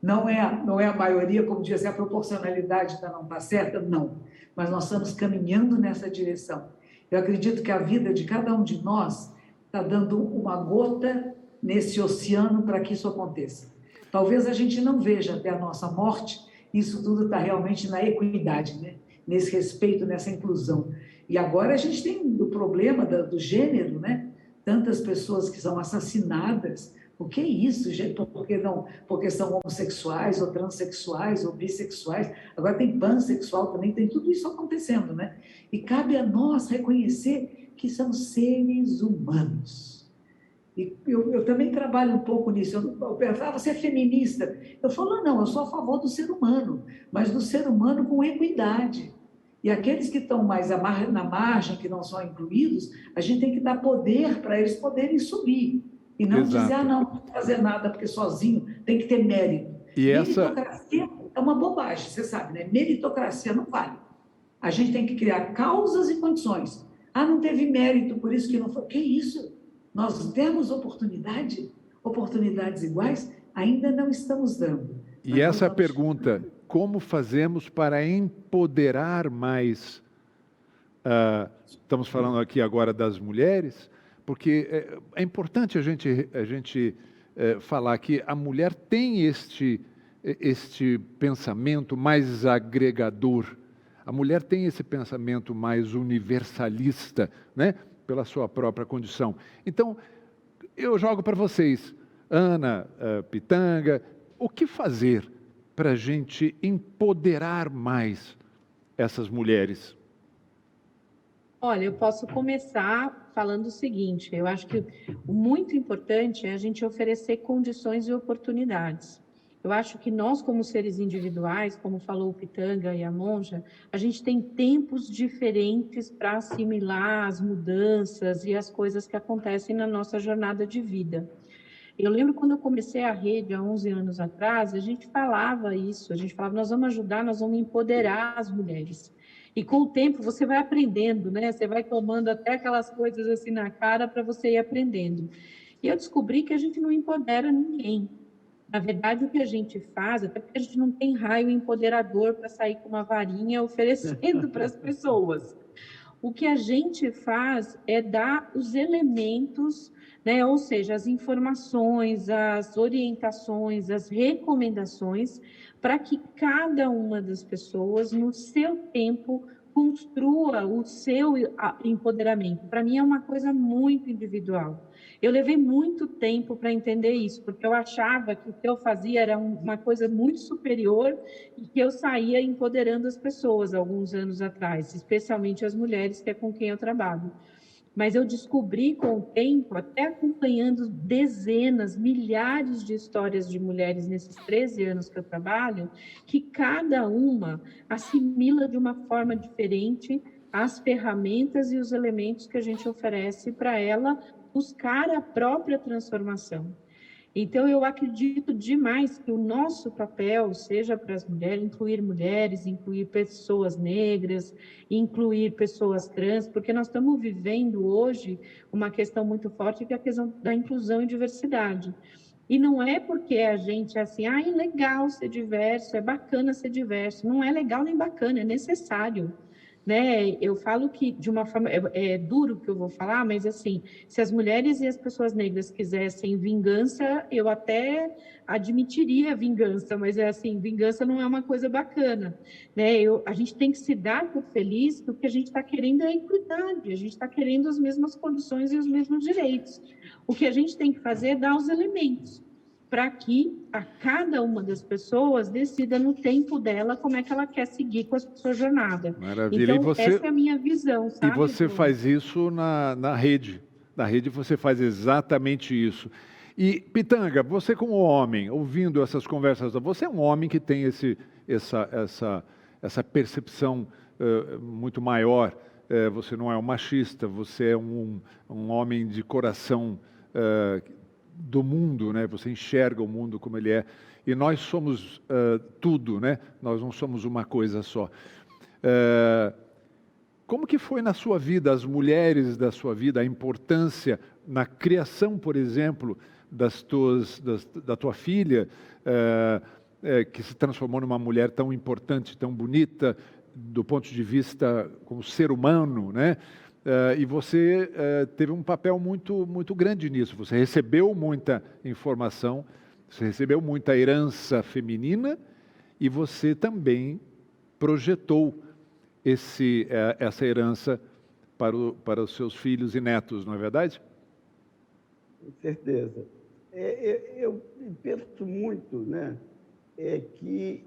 D: não é a maioria, como dizia, a proporcionalidade ainda não está certa, não. Mas nós estamos caminhando nessa direção. Eu acredito que a vida de cada um de nós está dando uma gota nesse oceano para que isso aconteça. Talvez a gente não veja até a nossa morte, isso tudo está realmente na equidade, né? nesse respeito, nessa inclusão. E agora a gente tem o problema do gênero, né? Tantas pessoas que são assassinadas. O que é isso, gente? Porque são homossexuais, ou transexuais, ou bissexuais. Agora tem pansexual também, tem tudo isso acontecendo, né? E cabe a nós reconhecer que são seres humanos. E eu também trabalho um pouco nisso. Eu perguntava, você é feminista? Eu falo, não, eu sou a favor do ser humano, mas do ser humano com equidade. E aqueles que estão mais na margem, que não são incluídos, a gente tem que dar poder para eles poderem subir. E não dizer, não vou fazer nada, porque sozinho tem que ter mérito.
A: E
D: meritocracia é uma bobagem, você sabe, né? Meritocracia não vale. A gente tem que criar causas e condições. Não teve mérito, por isso que não foi. Que isso? Nós temos oportunidades iguais, ainda não estamos dando.
A: E essa pergunta, como fazemos para empoderar mais, estamos falando aqui agora das mulheres, porque é importante a gente falar que a mulher tem este pensamento mais agregador, a mulher tem esse pensamento mais universalista, né? Pela sua própria condição. Então, eu jogo para vocês, Ana, Pitanga, o que fazer para a gente empoderar mais essas mulheres?
B: Olha, eu posso começar falando o seguinte, eu acho que o muito importante é a gente oferecer condições e oportunidades. Eu acho que nós, como seres individuais, como falou o Pitanga e a Monja, a gente tem tempos diferentes para assimilar as mudanças e as coisas que acontecem na nossa jornada de vida. Eu lembro quando eu comecei a rede, há 11 anos atrás, a gente falava isso, a gente falava, nós vamos ajudar, nós vamos empoderar as mulheres. E com o tempo você vai aprendendo, né? Você vai tomando até aquelas coisas assim na cara para você ir aprendendo. E eu descobri que a gente não empodera ninguém. Na verdade, o que a gente faz, até porque a gente não tem raio empoderador para sair com uma varinha oferecendo para as pessoas. O que a gente faz é dar os elementos, né? Ou seja, as informações, as orientações, as recomendações, para que cada uma das pessoas, no seu tempo, construa o seu empoderamento. Para mim é uma coisa muito individual. Eu levei muito tempo para entender isso, porque eu achava que o que eu fazia era uma coisa muito superior e que eu saía empoderando as pessoas alguns anos atrás, especialmente as mulheres, que é com quem eu trabalho. Mas eu descobri com o tempo, até acompanhando dezenas, milhares de histórias de mulheres nesses 13 anos que eu trabalho, que cada uma assimila de uma forma diferente as ferramentas e os elementos que a gente oferece para ela buscar a própria transformação. Então, eu acredito demais que o nosso papel seja para as mulheres, incluir pessoas negras, incluir pessoas trans, porque nós estamos vivendo hoje uma questão muito forte, que é a questão da inclusão e diversidade. E não é porque a gente é assim, é legal ser diverso, é bacana ser diverso. Não é legal nem bacana, é necessário. Né? Eu falo que, de uma forma, é duro o que eu vou falar, mas assim, se as mulheres e as pessoas negras quisessem vingança, eu até admitiria vingança, mas é assim, vingança não é uma coisa bacana, né? A gente tem que se dar por feliz, porque o que a gente está querendo é equidade, a gente está querendo as mesmas condições e os mesmos direitos. O que a gente tem que fazer é dar os elementos, para que a cada uma das pessoas decida no tempo dela como é que ela quer seguir com a sua jornada.
A: Maravilha.
B: Então, essa é a minha visão, sabe?
A: E você faz isso na rede. Na rede você faz exatamente isso. E, Pitanga, você como homem, ouvindo essas conversas, você é um homem que tem essa percepção muito maior. Você não é um machista, você é um homem de coração do mundo, né? Você enxerga o mundo como ele é. E nós somos tudo, né? Nós não somos uma coisa só. Como que foi na sua vida, as mulheres da sua vida, a importância na criação, por exemplo, da tua filha, que se transformou numa mulher tão importante, tão bonita, do ponto de vista como ser humano, né? E você teve um papel muito, muito grande nisso. Você recebeu muita informação, você recebeu muita herança feminina e você também projetou essa herança para os seus filhos e netos, não é verdade?
C: Com certeza. Eu penso muito, né, que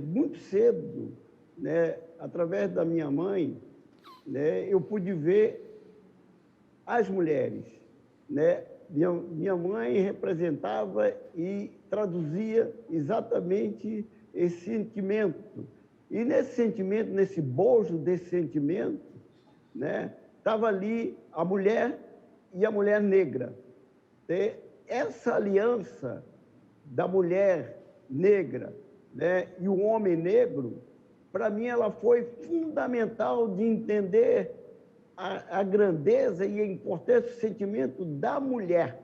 C: muito cedo, né, através da minha mãe, né, eu pude ver as mulheres, né? Minha mãe representava e traduzia exatamente esse sentimento. E nesse sentimento, nesse bojo desse sentimento, né, estava ali a mulher e a mulher negra. Essa aliança da mulher negra, né, e o homem negro, para mim, ela foi fundamental de entender a grandeza e a importância do sentimento da mulher,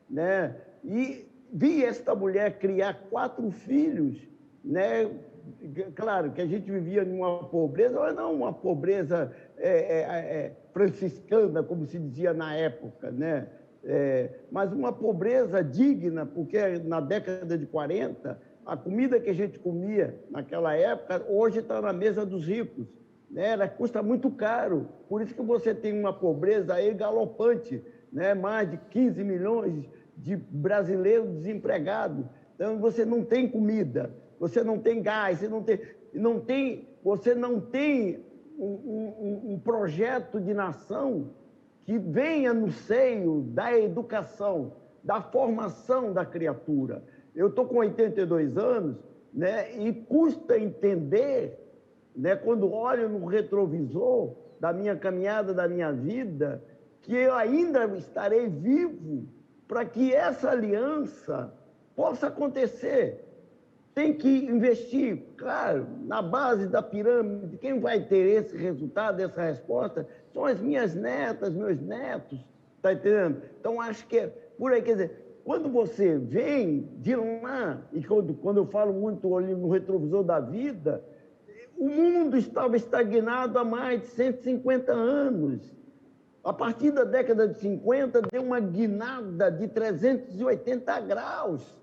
C: né? E vi esta mulher criar 4 filhos, né? Claro que a gente vivia numa pobreza, mas não uma pobreza franciscana, como se dizia na época, né? Mas uma pobreza digna, porque na década de 40, a comida que a gente comia naquela época, hoje está na mesa dos ricos, né? Ela custa muito caro, por isso que você tem uma pobreza aí galopante, né? Mais de 15 milhões de brasileiros desempregados. Então, você não tem comida, você não tem gás, você não tem um projeto de nação que venha no seio da educação, da formação da criatura. Eu estou com 82 anos, né, e custa entender, né, quando olho no retrovisor da minha caminhada, da minha vida, que eu ainda estarei vivo para que essa aliança possa acontecer. Tem que investir, claro, na base da pirâmide. Quem vai ter esse resultado, essa resposta, são as minhas netas, meus netos, está entendendo? Então, acho que é por aí, quer dizer, quando você vem de lá, e quando eu falo muito ali no retrovisor da vida, o mundo estava estagnado há mais de 150 anos. A partir da década de 50, deu uma guinada de 380 graus.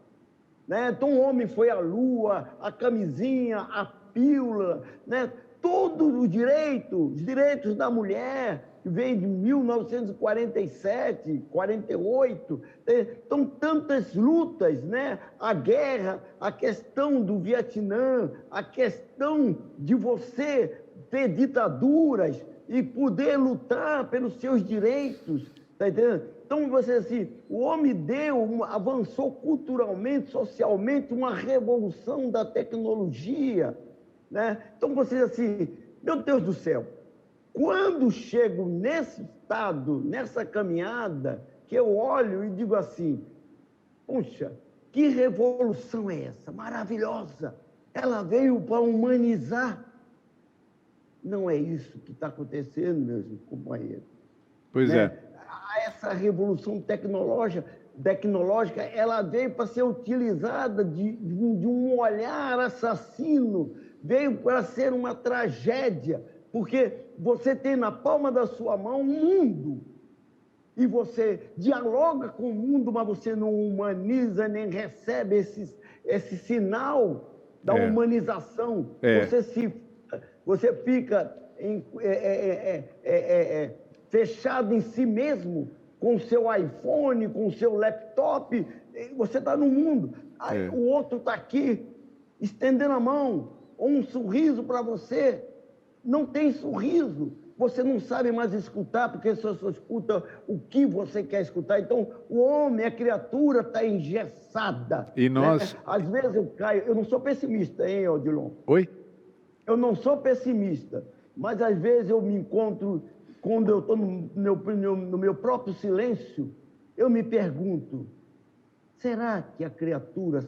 C: Né? Então, o homem foi à lua, a camisinha, a pílula, né? Todos os direitos da mulher, que vem de 1947, 48, então tantas lutas, né? A guerra, a questão do Vietnã, a questão de você ter ditaduras e poder lutar pelos seus direitos, tá entendendo? Então, você assim, o homem avançou culturalmente, socialmente, uma revolução da tecnologia, né? Então, você assim, meu Deus do céu, quando chego nesse estado, nessa caminhada, que eu olho e digo assim, puxa, que revolução é essa? Maravilhosa! Ela veio para humanizar. Não é isso que está acontecendo, meus companheiros.
A: Pois
C: né?
A: é.
C: Essa revolução tecnológica, ela veio para ser utilizada de um olhar assassino, veio para ser uma tragédia, porque você tem na palma da sua mão um mundo, e você dialoga com o mundo, mas você não humaniza, nem recebe esse sinal da humanização. Você fica fechado em si mesmo, com o seu iPhone, com o seu laptop, você está no mundo. Aí, o outro está aqui, estendendo a mão, ou um sorriso para você. Não tem sorriso. Você não sabe mais escutar, porque você só escuta o que você quer escutar. Então, o homem, a criatura, está engessada.
A: E nós...
C: né? Às vezes eu caio... Eu não sou pessimista, hein, Odilon?
A: Oi?
C: Eu não sou pessimista, mas às vezes eu me encontro... Quando eu estou no meu próprio silêncio, eu me pergunto, será que a criatura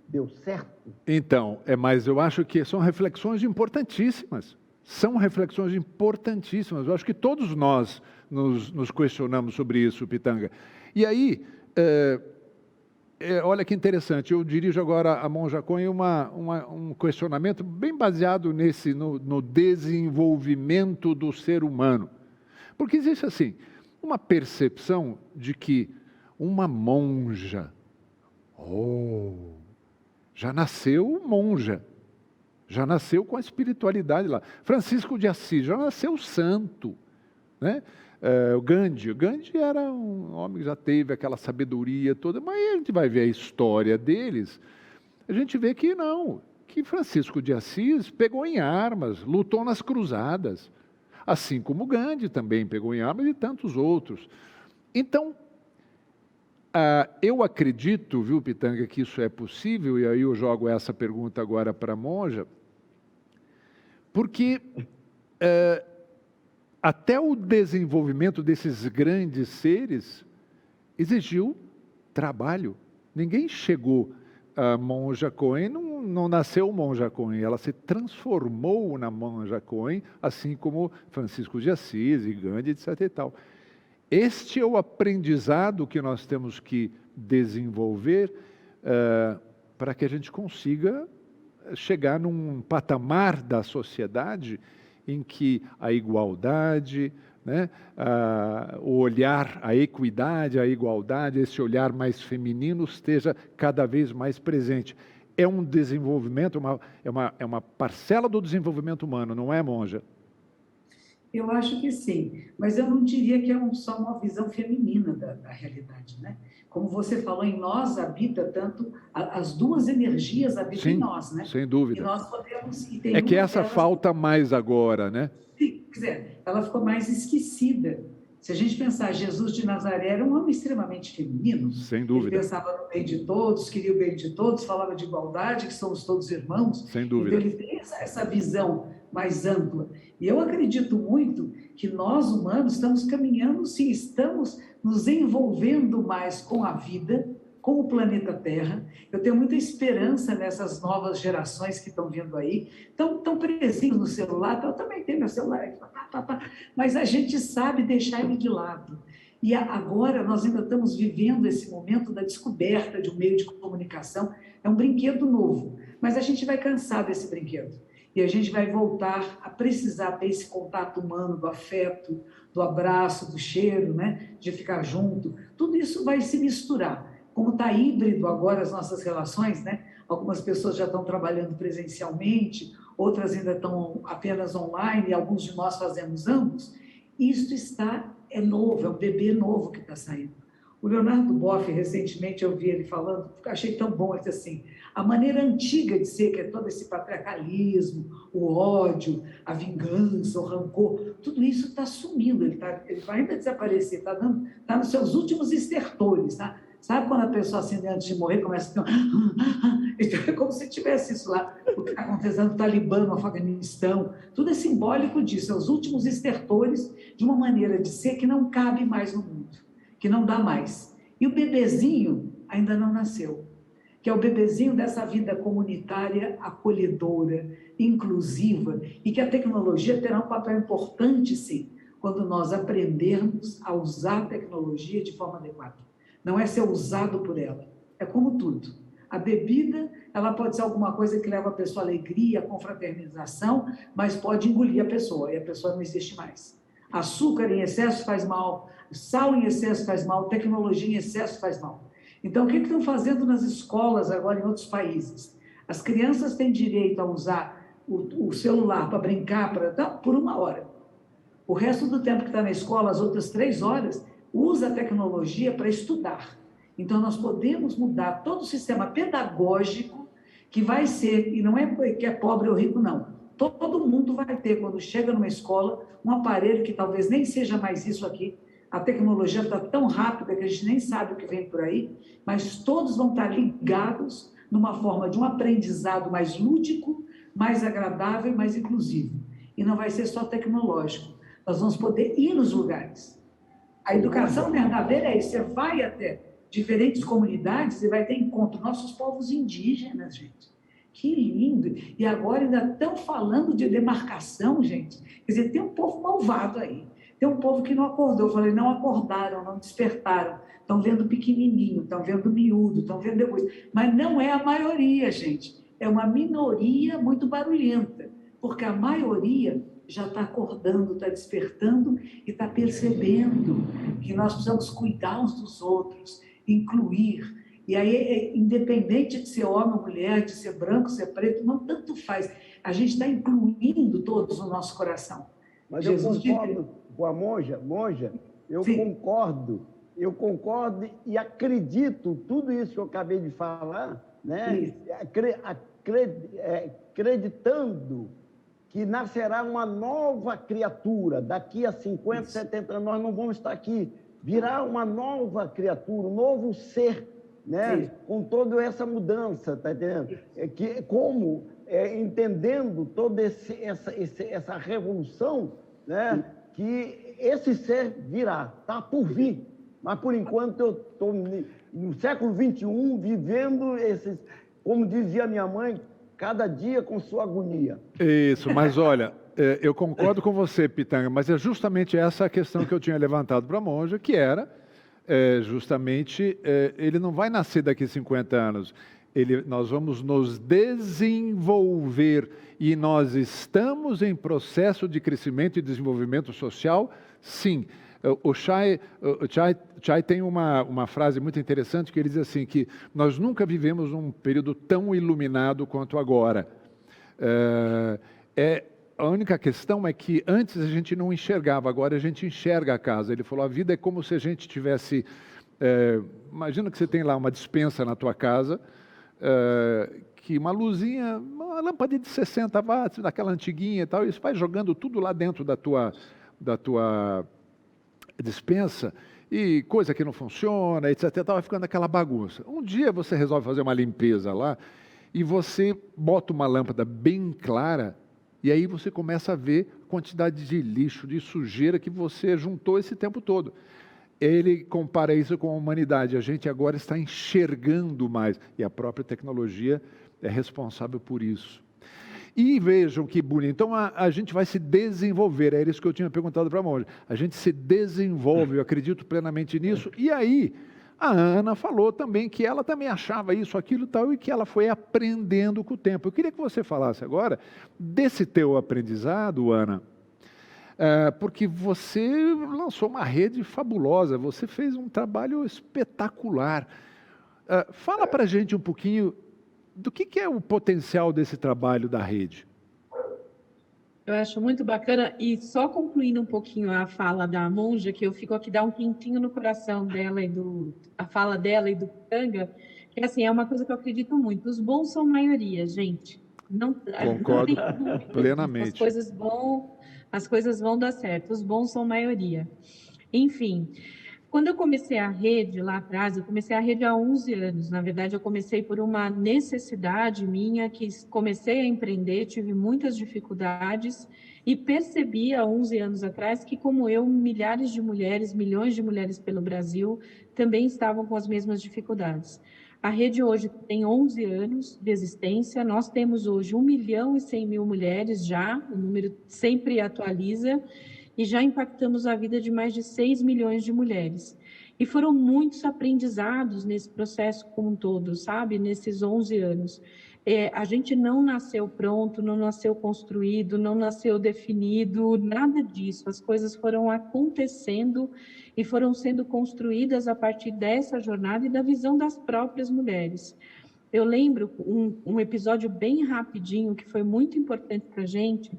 C: deu certo?
A: Então, mas eu acho que são reflexões importantíssimas. São reflexões importantíssimas. Eu acho que todos nós nos questionamos sobre isso, Pitanga. E aí, olha que interessante, eu dirijo agora a Monja Cohen um questionamento bem baseado no desenvolvimento do ser humano. Porque existe, assim, uma percepção de que uma monja, já nasceu monja. Já nasceu com a espiritualidade lá. Francisco de Assis já nasceu santo, né? O Gandhi era um homem que já teve aquela sabedoria toda, mas a gente vai ver a história deles, a gente vê que não, que Francisco de Assis pegou em armas, lutou nas cruzadas, assim como Gandhi também pegou em armas e tantos outros. Então, eu acredito, viu, Pitanga, que isso é possível, e aí eu jogo essa pergunta agora para a monja, porque até o desenvolvimento desses grandes seres exigiu trabalho. Ninguém chegou a monja Coen, não nasceu monja Coen, ela se transformou na monja Coen, assim como Francisco de Assis e Gandhi, etc. e tal. Este é o aprendizado que nós temos que desenvolver para que a gente consiga chegar num patamar da sociedade em que a igualdade, né, o olhar, a equidade, a igualdade, esse olhar mais feminino esteja cada vez mais presente. É um desenvolvimento, é uma parcela do desenvolvimento humano, não é, monja?
D: Eu acho que sim, mas eu não diria que é só uma visão feminina da realidade, né? Como você falou, em nós habita tanto, as duas energias habitam em nós, né?
A: Sem dúvida.
D: E nós podemos...
A: É que essa falta mais agora, né?
D: Sim, quer dizer, ela ficou mais esquecida. Se a gente pensar, Jesus de Nazaré era um homem extremamente feminino.
A: Sem dúvida.
D: Ele pensava no bem de todos, queria o bem de todos, falava de igualdade, que somos todos irmãos.
A: Sem dúvida.
D: Então, ele tem essa visão mais ampla. E eu acredito muito que nós, humanos, estamos caminhando, sim, estamos nos envolvendo mais com a vida, com o planeta Terra. Eu tenho muita esperança nessas novas gerações que estão vindo aí, estão presentes no celular, eu também tenho meu celular, mas a gente sabe deixar ele de lado. E agora nós ainda estamos vivendo esse momento da descoberta de um meio de comunicação, é um brinquedo novo, mas a gente vai cansar desse brinquedo. E a gente vai voltar a precisar ter esse contato humano, do afeto, do abraço, do cheiro, né? De ficar junto. Tudo isso vai se misturar. Como está híbrido agora as nossas relações, né? Algumas pessoas já estão trabalhando presencialmente, outras ainda estão apenas online, e alguns de nós fazemos ambos. Isso é novo, é um bebê novo que está saindo. O Leonardo Boff, recentemente, eu vi ele falando, achei tão bom, ele disse assim, a maneira antiga de ser, que é todo esse patriarcalismo, o ódio, a vingança, o rancor, tudo isso está sumindo, ele vai ainda desaparecer, está nos seus últimos estertores, tá? Sabe quando a pessoa, assim, antes de morrer, começa a ter... É como se tivesse isso lá, o que está acontecendo no Talibã, no Afeganistão, tudo é simbólico disso, é os últimos estertores de uma maneira de ser que não cabe mais no mundo, que não dá mais. E o bebezinho ainda não nasceu, que é o bebezinho dessa vida comunitária, acolhedora, inclusiva, e que a tecnologia terá um papel importante, sim, quando nós aprendermos a usar a tecnologia de forma adequada. Não é ser usado por ela, é como tudo. A bebida, ela pode ser alguma coisa que leva a pessoa à alegria, à confraternização, mas pode engolir a pessoa, e a pessoa não existe mais. Açúcar em excesso faz mal, sal em excesso faz mal, tecnologia em excesso faz mal. Então, o que estão fazendo nas escolas agora em outros países? As crianças têm direito a usar o celular para brincar por 1 hora. O resto do tempo que está na escola, as outras 3 horas, usa a tecnologia para estudar. Então, nós podemos mudar todo o sistema pedagógico que vai ser, e não é que é pobre ou rico, não. Todo mundo vai ter, quando chega numa escola, um aparelho que talvez nem seja mais isso aqui. A tecnologia está tão rápida que a gente nem sabe o que vem por aí, mas todos vão estar ligados numa forma de um aprendizado mais lúdico, mais agradável e mais inclusivo. E não vai ser só tecnológico. Nós vamos poder ir nos lugares. A educação verdadeira é isso. Você vai até diferentes comunidades e vai ter encontro. Nossos povos indígenas, gente. Que lindo! E agora ainda estão falando de demarcação, gente. Quer dizer, tem um povo malvado aí. Tem um povo que não acordou. Eu falei, não acordaram, não despertaram. Estão vendo pequenininho, estão vendo miúdo, estão vendo depois. Mas não é a maioria, gente. É uma minoria muito barulhenta. Porque a maioria já está acordando, está despertando e está percebendo que nós precisamos cuidar uns dos outros, incluir. E aí, independente de ser homem ou mulher, de ser branco, ser preto, não tanto faz. a gente está incluindo todos no nosso coração.
C: Mas
D: Jesus
C: eu concordo com a monja, eu
D: Sim.
C: concordo e acredito tudo isso que eu acabei de falar, né? Acreditando que nascerá uma nova criatura. Daqui a 50,
D: Isso.
C: 70 anos nós não vamos estar aqui. Virá uma nova criatura, um novo ser, né?
D: Isso.
C: Com toda essa mudança, tá entendendo? Entendendo toda essa revolução, né? Que esse ser virá, está por vir. Mas, por enquanto, eu estou no século XXI vivendo esses, como dizia minha mãe, cada dia com sua agonia.
A: Isso, mas olha, eu concordo com você, Pitanga, mas é justamente essa a questão que eu tinha levantado para a monja, que era justamente, ele não vai nascer daqui a 50 anos, nós vamos nos desenvolver e nós estamos em processo de crescimento e desenvolvimento social, sim. O Chai tem uma frase muito interessante que ele diz assim, que nós nunca vivemos um período tão iluminado quanto agora. A única questão é que antes a gente não enxergava, agora a gente enxerga a casa. Ele falou, a vida é como se a gente tivesse... imagina que você tem lá uma despensa na tua casa, que uma luzinha, uma lâmpada de 60 watts, daquela antiguinha e tal, e você vai jogando tudo lá dentro da tua despensa, e coisa que não funciona, etc. Vai ficando aquela bagunça. Um dia você resolve fazer uma limpeza lá, e você bota uma lâmpada bem clara, e aí você começa a ver a quantidade de lixo, de sujeira que você juntou esse tempo todo. Ele compara isso com a humanidade. A gente agora está enxergando mais, e a própria tecnologia é responsável por isso. E vejam que bonito. Então a gente vai se desenvolver, era isso que eu tinha perguntado para a monja. A gente se desenvolve, eu acredito plenamente nisso. E aí, a Ana falou também que ela também achava isso, aquilo e tal, e que ela foi aprendendo com o tempo. Eu queria que você falasse agora desse teu aprendizado, Ana, porque você lançou uma rede fabulosa, você fez um trabalho espetacular. Fala para a gente um pouquinho do que é o potencial desse trabalho da rede.
B: Eu acho muito bacana, e só concluindo um pouquinho a fala da monja, que eu fico aqui, dá um quentinho no coração dela a fala dela e do Pitanga, que assim, é uma coisa que eu acredito muito, os bons são maioria, gente.
A: Concordo
B: não tem dúvida.
A: plenamente.
B: As coisas vão dar certo, os bons são maioria. Enfim, quando eu comecei a rede lá atrás, eu comecei a rede há 11 anos. Na verdade, eu comecei por uma necessidade minha, que comecei a empreender, tive muitas dificuldades e percebi há 11 anos atrás que, como eu, milhares de mulheres, milhões de mulheres pelo Brasil, também estavam com as mesmas dificuldades. A rede hoje tem 11 anos de existência, nós temos hoje 1.100.000 mulheres já, o número sempre atualiza, e já impactamos a vida de mais de 6 milhões de mulheres. E foram muitos aprendizados nesse processo como um todo, sabe? Nesses 11 anos. A gente não nasceu pronto, não nasceu construído, não nasceu definido, nada disso. As coisas foram acontecendo e foram sendo construídas a partir dessa jornada e da visão das próprias mulheres. Eu lembro um episódio bem rapidinho que foi muito importante para a gente.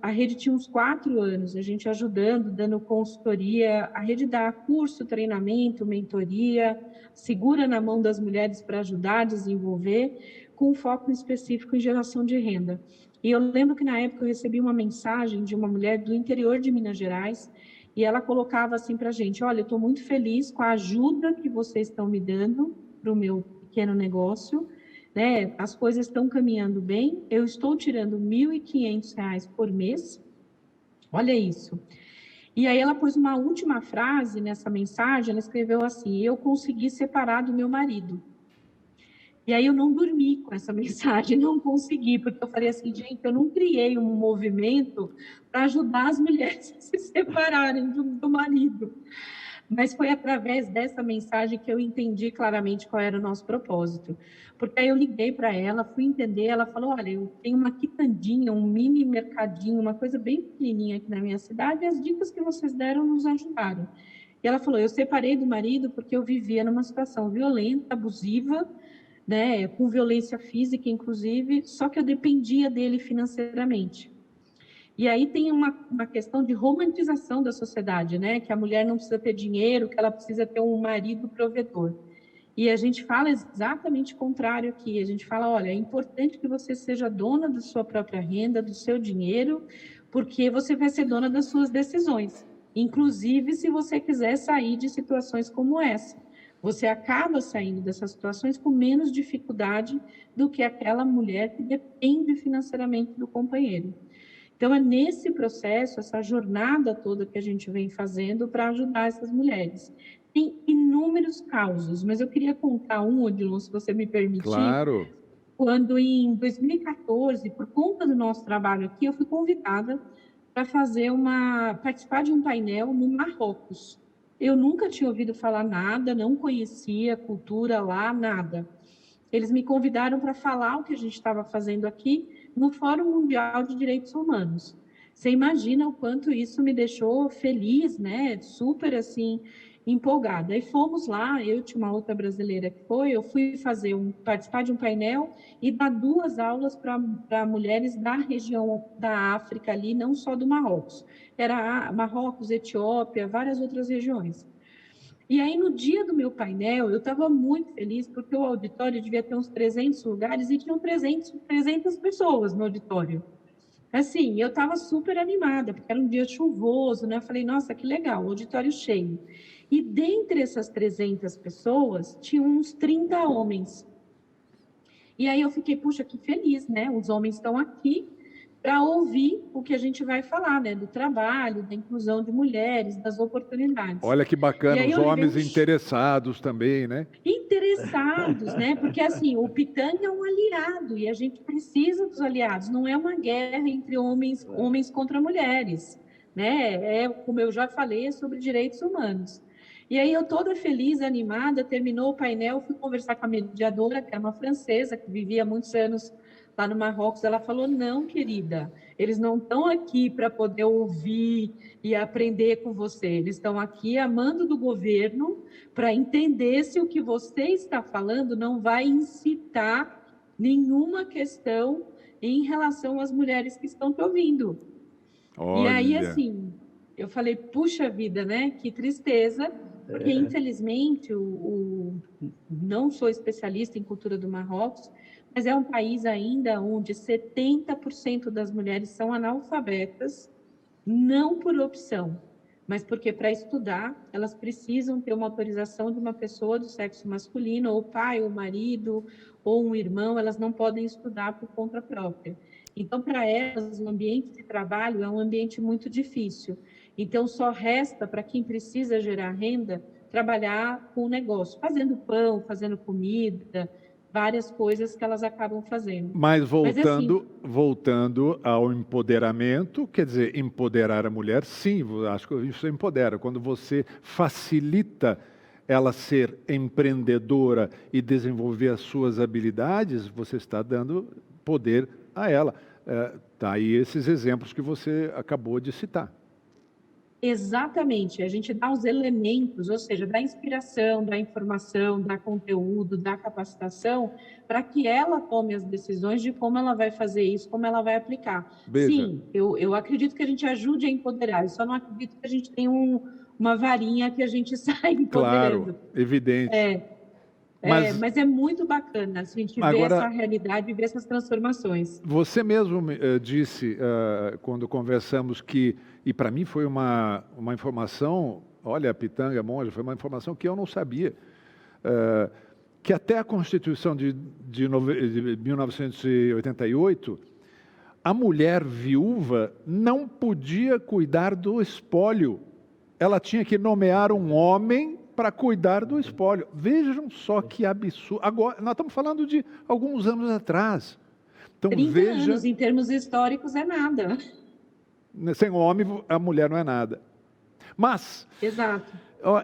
B: A rede tinha uns 4 anos, a gente ajudando, dando consultoria, a rede dá curso, treinamento, mentoria, segura na mão das mulheres para ajudar a desenvolver, com foco específico em geração de renda. E eu lembro que na época eu recebi uma mensagem de uma mulher do interior de Minas Gerais, e ela colocava assim para a gente, olha, eu estou muito feliz com a ajuda que vocês estão me dando para o meu pequeno negócio, né? As coisas estão caminhando bem, eu estou tirando R$ 1.500 por mês, olha isso. E aí ela pôs uma última frase nessa mensagem, ela escreveu assim, eu consegui separar do meu marido. E aí eu não dormi com essa mensagem, não consegui, porque eu falei assim, gente, eu não criei um movimento para ajudar as mulheres a se separarem do marido. Mas foi através dessa mensagem que eu entendi claramente qual era o nosso propósito. Porque aí eu liguei para ela, fui entender, ela falou, olha, eu tenho uma quitandinha, um mini mercadinho, uma coisa bem pequenininha aqui na minha cidade, e as dicas que vocês deram nos ajudaram. E ela falou, eu separei do marido porque eu vivia numa situação violenta, abusiva, né, com violência física, inclusive, só que eu dependia dele financeiramente. E aí tem uma questão de romantização da sociedade, né? Que a mulher não precisa ter dinheiro, que ela precisa ter um marido provedor. E a gente fala exatamente o contrário aqui. A gente fala, olha, é importante que você seja dona da sua própria renda, do seu dinheiro, porque você vai ser dona das suas decisões. Inclusive, se você quiser sair de situações como essa. Você acaba saindo dessas situações com menos dificuldade do que aquela mulher que depende financeiramente do companheiro. Então, é nesse processo, essa jornada toda que a gente vem fazendo para ajudar essas mulheres. Tem inúmeros causos, mas eu queria contar um, Odilon, se você me permitir.
A: Claro.
B: Quando, em 2014, por conta do nosso trabalho aqui, eu fui convidada para participar de um painel no Marrocos. Eu nunca tinha ouvido falar nada, não conhecia a cultura lá, nada. Eles me convidaram para falar o que a gente estava fazendo aqui no Fórum Mundial de Direitos Humanos. Você imagina o quanto isso me deixou feliz, né? Super, assim, empolgada. Aí fomos lá, eu tinha uma outra brasileira que eu fui participar de um painel e dar 2 aulas para mulheres da região da África ali, não só do Marrocos. Era Marrocos, Etiópia, várias outras regiões. E aí, no dia do meu painel, eu estava muito feliz, porque o auditório devia ter uns 300 lugares e tinham 300 pessoas no auditório. Assim, eu estava super animada, porque era um dia chuvoso, né? Eu falei, nossa, que legal, auditório cheio. E dentre essas 300 pessoas, tinham uns 30 homens. E aí eu fiquei, puxa, que feliz, né? Os homens estão aqui para ouvir o que a gente vai falar, né? Do trabalho, da inclusão de mulheres, das oportunidades.
A: Olha que bacana, os homens interessados também, né?
B: Interessados, né? Porque, assim, o Pitanga é um aliado e a gente precisa dos aliados. Não é uma guerra entre homens contra mulheres, né? Como eu já falei, é sobre direitos humanos. E aí eu toda feliz, animada, terminou o painel, fui conversar com a mediadora, que era uma francesa, que vivia muitos anos lá no Marrocos. Ela falou, não, querida, eles não estão aqui para poder ouvir e aprender com você, eles estão aqui a mando do governo para entender se o que você está falando não vai incitar nenhuma questão em relação às mulheres que estão te ouvindo.
A: Olha.
B: E aí, assim, eu falei, puxa vida, né, que tristeza, porque infelizmente, não sou especialista em cultura do Marrocos, mas é um país ainda onde 70% das mulheres são analfabetas, não por opção, mas porque para estudar elas precisam ter uma autorização de uma pessoa do sexo masculino, ou pai, ou marido, ou um irmão, elas não podem estudar por conta própria. Então, para elas, o ambiente de trabalho é um ambiente muito difícil. Então, só resta para quem precisa gerar renda trabalhar com o negócio, fazendo pão, fazendo comida, várias coisas que elas acabam fazendo.
A: Mas voltando ao empoderamento, quer dizer, empoderar a mulher, sim, acho que isso empodera. Quando você facilita ela ser empreendedora e desenvolver as suas habilidades, você está dando poder a ela. Tá aí esses exemplos que você acabou de citar.
B: Exatamente, a gente dá os elementos, ou seja, da inspiração, da informação, da conteúdo, da capacitação, para que ela tome as decisões de como ela vai fazer isso, como ela vai aplicar.
A: Beija.
B: Sim, eu acredito que a gente ajude a empoderar, eu só não acredito que a gente tem uma varinha que a gente sai empoderando.
A: Claro, evidente.
B: Mas é muito bacana a gente ver essa realidade e ver essas transformações.
A: Você mesmo disse, quando conversamos, que, e para mim foi uma informação, olha, Pitanga, Monja, foi uma informação que eu não sabia, que até a Constituição de 1988, a mulher viúva não podia cuidar do espólio. Ela tinha que nomear um homem para cuidar do espólio. Vejam só que absurdo. Agora, nós estamos falando de alguns anos atrás. Então,
B: 30 anos, em termos históricos, é nada.
A: Sem homem, a mulher não é nada. Mas,
B: exato.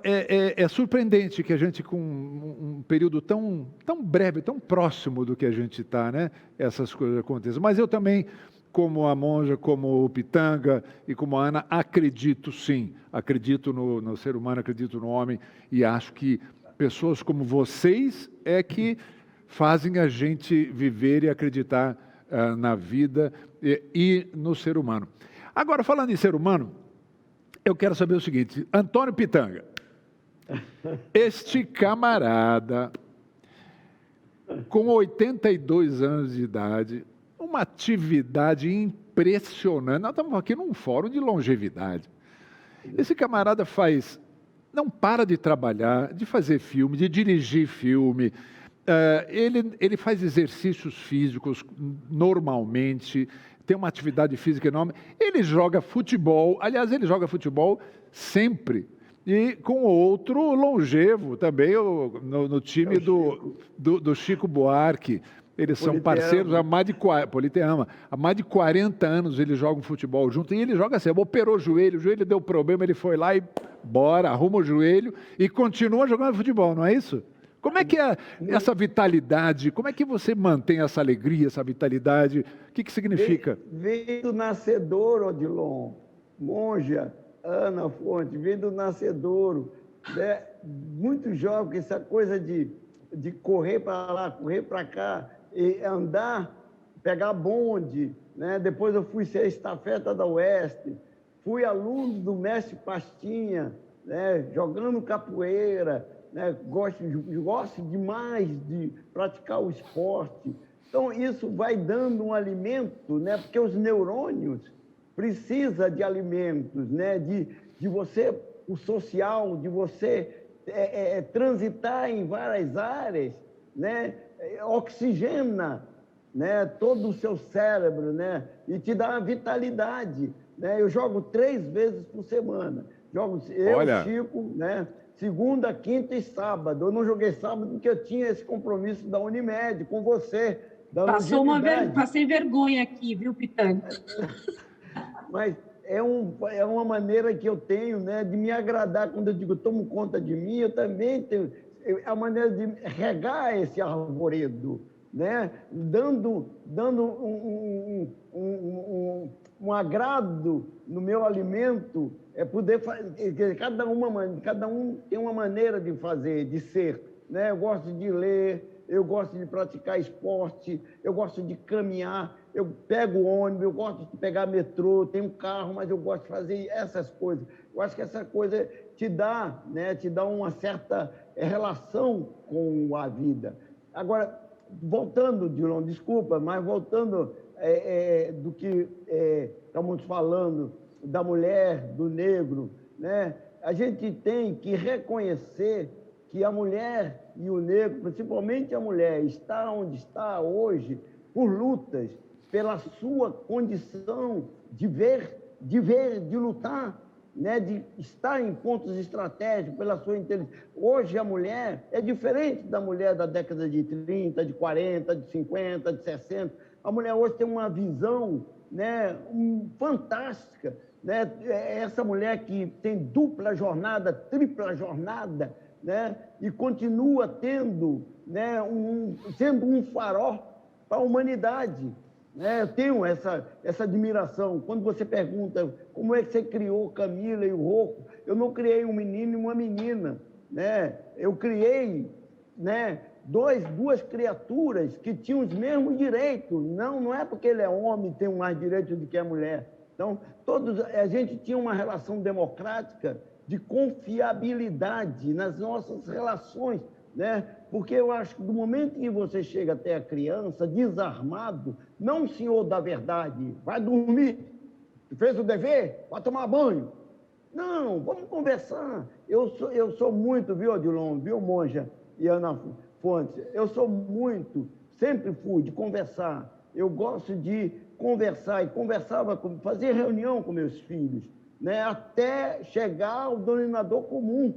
A: É surpreendente que a gente, com um período tão breve, tão próximo do que a gente está, né, essas coisas aconteçam. Mas eu também, como a Monja, como o Pitanga e como a Ana, acredito sim, acredito no ser humano, acredito no homem, e acho que pessoas como vocês é que fazem a gente viver e acreditar na vida e no ser humano. Agora, falando em ser humano, eu quero saber o seguinte: Antônio Pitanga, este camarada, com 82 anos de idade, uma atividade impressionante. Nós estamos aqui num fórum de longevidade. Esse camarada não para de trabalhar, de fazer filme, de dirigir filme. Ele faz exercícios físicos normalmente, tem uma atividade física enorme. Ele joga futebol, aliás, ele joga futebol sempre. E com outro longevo também, no time do Chico Buarque. Eles são parceiros há mais de 40 anos, eles jogam futebol junto. E ele joga assim, operou o joelho deu problema, ele foi lá e arruma o joelho e continua jogando futebol, não é isso? Como é que é essa vitalidade? Como é que você mantém essa alegria, essa vitalidade? O que significa?
C: Vem do nascedouro, Odilon, Monja, Ana Fonte, vem do nascedouro, né? Muito jovem, essa coisa de correr para lá, correr para cá, e andar, pegar bonde, né? Depois eu fui ser estafeta da Oeste, fui aluno do mestre Pastinha, né? Jogando capoeira, né? Gosto demais de praticar o esporte. Então, isso vai dando um alimento, né? Porque os neurônios precisam de alimentos, né? De você, o social, de você transitar em várias áreas, né? Oxigena, né? Todo o seu cérebro, né? E te dá uma vitalidade, né? Eu jogo 3 vezes por semana. Olha. Chico, né? Segunda, quinta e sábado. Eu não joguei sábado porque eu tinha esse compromisso da Unimed com você.
B: Passei vergonha aqui, viu, Pitanga?
C: Mas é uma maneira que eu tenho, né, de me agradar. Quando eu digo tomo conta de mim, eu também tenho a maneira de regar esse arvoredo, né? Dando um agrado no meu alimento, poder fazer. Cada um tem uma maneira de fazer, de ser, né? Eu gosto de ler, eu gosto de praticar esporte, eu gosto de caminhar, eu pego ônibus, eu gosto de pegar metrô, tenho um carro, mas eu gosto de fazer essas coisas. Eu acho que essa coisa te dá, né, uma certa relação com a vida. Agora, voltando, Dilon, desculpa, mas voltando do que estamos falando, da mulher, do negro, né? A gente tem que reconhecer que a mulher e o negro, principalmente a mulher, está onde está hoje por lutas, pela sua condição de lutar, né, de estar em pontos estratégicos, pela sua inteligência. Hoje a mulher é diferente da mulher da década de 30, de 40, de 50, de 60. A mulher hoje tem uma visão, né, fantástica, né? Essa mulher que tem dupla jornada, tripla jornada, né? E continua tendo, né, sendo um farol para a humanidade. Eu tenho essa admiração. Quando você pergunta como é que você criou Camila e o Rocco, eu não criei um menino e uma menina, né? Eu criei, né, duas criaturas que tinham os mesmos direitos. Não é porque ele é homem e tem mais direitos do que a mulher. Então, a gente tinha uma relação democrática de confiabilidade nas nossas relações, né? Porque eu acho que do momento que você chega até a criança, desarmado, não senhor da verdade, vai dormir, fez o dever, vai tomar banho. Não, vamos conversar. Eu sou muito, viu, Odilon, viu, Monja e Ana Fontes, eu sou muito, sempre fui de conversar. Eu gosto de conversar e fazia reunião com meus filhos, né, até chegar ao denominador comum.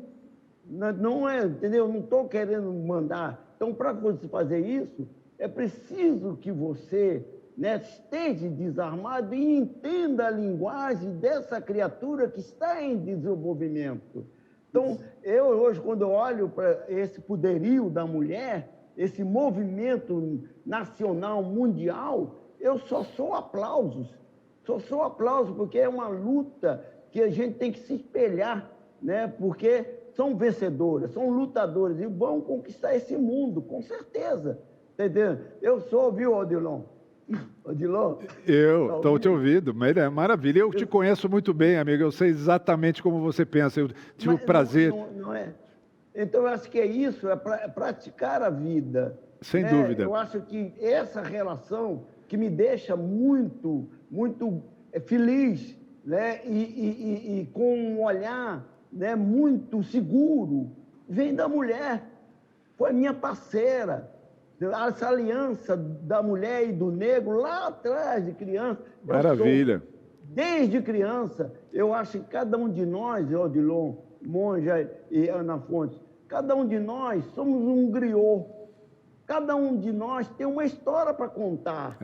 C: Não é, entendeu? Não estou querendo mandar. Então, para você fazer isso, é preciso que você, né, esteja desarmado e entenda a linguagem dessa criatura que está em desenvolvimento. Então, hoje, quando eu olho para esse poderio da mulher, esse movimento nacional, mundial, eu só sou aplausos. Só sou aplausos, porque é uma luta que a gente tem que se espelhar, né? Porque são vencedoras, são lutadoras e vão conquistar esse mundo, com certeza. Tá entendendo? Eu sou, viu, Odilon? Odilon?
A: Eu estou te ouvindo, mas é maravilha. Eu te conheço muito bem, amigo. Eu sei exatamente como você pensa. Eu tive o prazer.
C: Não é. Então, eu acho que é isso, é praticar a vida.
A: Sem dúvida.
C: Eu acho que essa relação que me deixa muito, muito feliz, né? E com um olhar, né, muito seguro, vem da mulher. Foi minha parceira. Essa aliança da mulher e do negro lá atrás de criança.
A: Maravilha.
C: Desde criança, eu acho que cada um de nós, Odilon, Monja e Ana Fontes, cada um de nós somos um griot. Cada um de nós tem uma história para contar.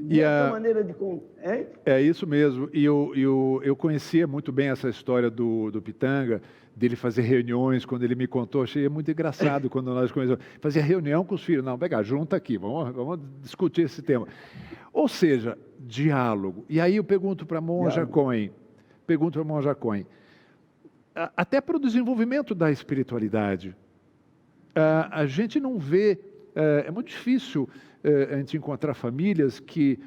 C: E essa maneira de contar.
A: É isso mesmo. E eu conhecia muito bem essa história do Pitanga, dele fazer reuniões, quando ele me contou, achei muito engraçado quando nós começamos. Fazia reunião com os filhos. Não, pega, junta aqui, vamos discutir esse tema. Ou seja, diálogo. E aí eu pergunto para a Monja Cohen, até para o desenvolvimento da espiritualidade, a gente não vê, é muito difícil a gente encontrar famílias que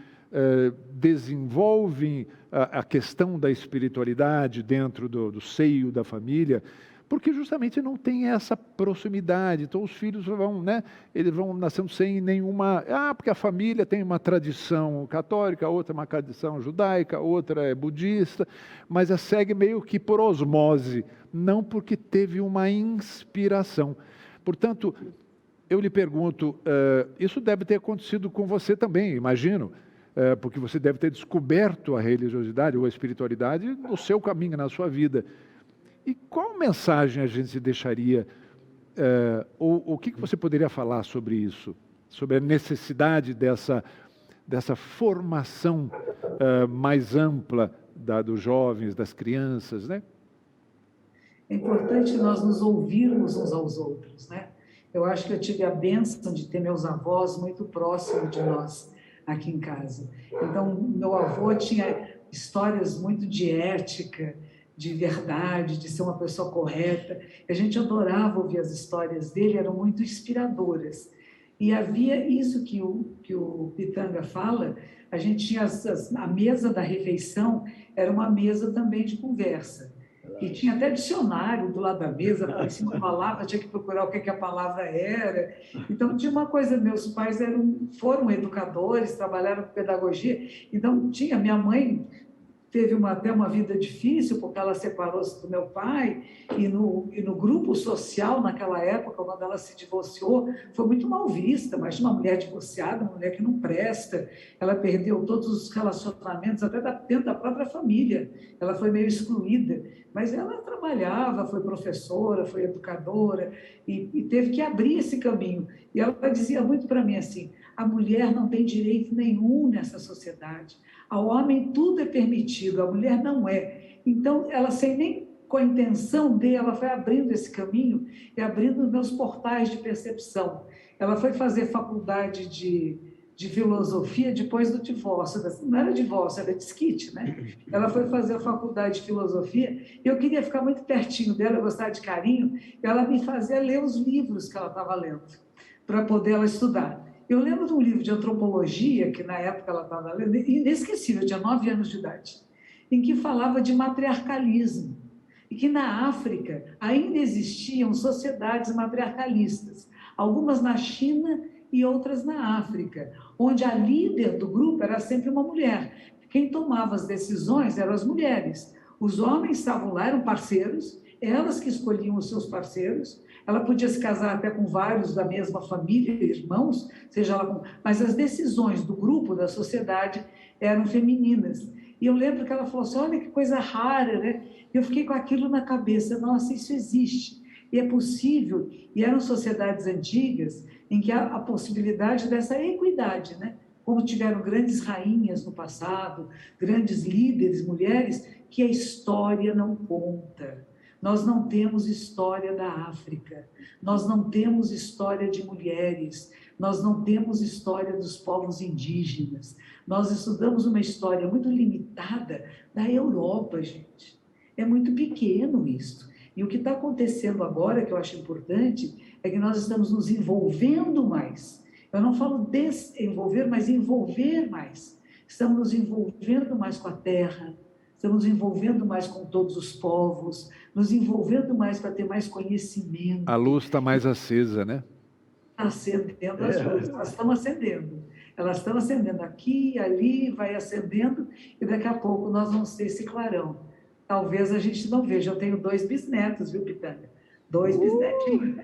A: desenvolvem a questão da espiritualidade dentro do seio da família, porque justamente não tem essa proximidade. Então os filhos eles vão nascendo sem nenhuma... porque a família tem uma tradição católica, outra uma tradição judaica, outra é budista, mas segue meio que por osmose, não porque teve uma inspiração. Portanto, eu lhe pergunto, isso deve ter acontecido com você também, imagino, porque você deve ter descoberto a religiosidade ou a espiritualidade no seu caminho, na sua vida. E qual mensagem a gente deixaria, ou o que você poderia falar sobre isso? Sobre a necessidade dessa formação mais ampla dos jovens, das crianças, né?
D: É importante nós nos ouvirmos uns aos outros, né? Eu acho que eu tive a bênção de ter meus avós muito próximos de nós aqui em casa. Então, meu avô tinha histórias muito de ética, de verdade, de ser uma pessoa correta. A gente adorava ouvir as histórias dele, eram muito inspiradoras. E havia isso que o Pitanga fala, a gente tinha a mesa da refeição, era uma mesa também de conversa. E tinha até dicionário do lado da mesa, aparecia uma palavra, tinha que procurar o que a palavra era. Então, tinha uma coisa, meus pais foram educadores, trabalharam com pedagogia, então minha mãe teve até uma vida difícil, porque ela separou-se do meu pai, e no grupo social, naquela época, quando ela se divorciou, foi muito mal vista, mas uma mulher divorciada, uma mulher que não presta, ela perdeu todos os relacionamentos, até dentro da própria família, ela foi meio excluída, mas ela trabalhava, foi professora, foi educadora, e teve que abrir esse caminho. E ela dizia muito para mim assim, a mulher não tem direito nenhum nessa sociedade, ao homem tudo é permitido, a mulher não é. Então, ela sem nem com a intenção ela foi abrindo esse caminho e abrindo os meus portais de percepção. Ela foi fazer faculdade de filosofia depois do divórcio. Não era divórcio, era desquite, né? Ela foi fazer a faculdade de filosofia e eu queria ficar muito pertinho dela, eu gostava de carinho, e ela me fazia ler os livros que ela estava lendo, para poder ela estudar. Eu lembro de um livro de antropologia, que na época ela estava lendo, inesquecível, tinha 9 anos de idade, em que falava de matriarcalismo, e que na África ainda existiam sociedades matriarcalistas, algumas na China e outras na África, onde a líder do grupo era sempre uma mulher. Quem tomava as decisões eram as mulheres. Os homens estavam lá, eram parceiros, elas que escolhiam os seus parceiros. Ela podia se casar até com vários da mesma família, irmãos, mas as decisões do grupo, da sociedade, eram femininas. E eu lembro que ela falou assim, olha que coisa rara, né? Eu fiquei com aquilo na cabeça, nossa, isso existe. E é possível, e eram sociedades antigas em que há a possibilidade dessa equidade, né? Como tiveram grandes rainhas no passado, grandes líderes, mulheres, que a história não conta. Nós não temos história da África, nós não temos história de mulheres, nós não temos história dos povos indígenas. Nós estudamos uma história muito limitada da Europa, gente. É muito pequeno isso. E o que está acontecendo agora, que eu acho importante, é que nós estamos nos envolvendo mais. Eu não falo desenvolver, mas envolver mais. Estamos nos envolvendo mais com a terra, estamos nos envolvendo mais com todos os povos, nos envolvendo mais para ter mais conhecimento.
A: A luz está mais acesa, né?
D: Acendendo as luzes, elas estão acendendo. Elas estão acendendo aqui, ali, vai acendendo, e daqui a pouco nós vamos ter esse clarão. Talvez a gente não veja. Eu tenho 2 bisnetos, viu, Pitanga? 2 bisnetinhos.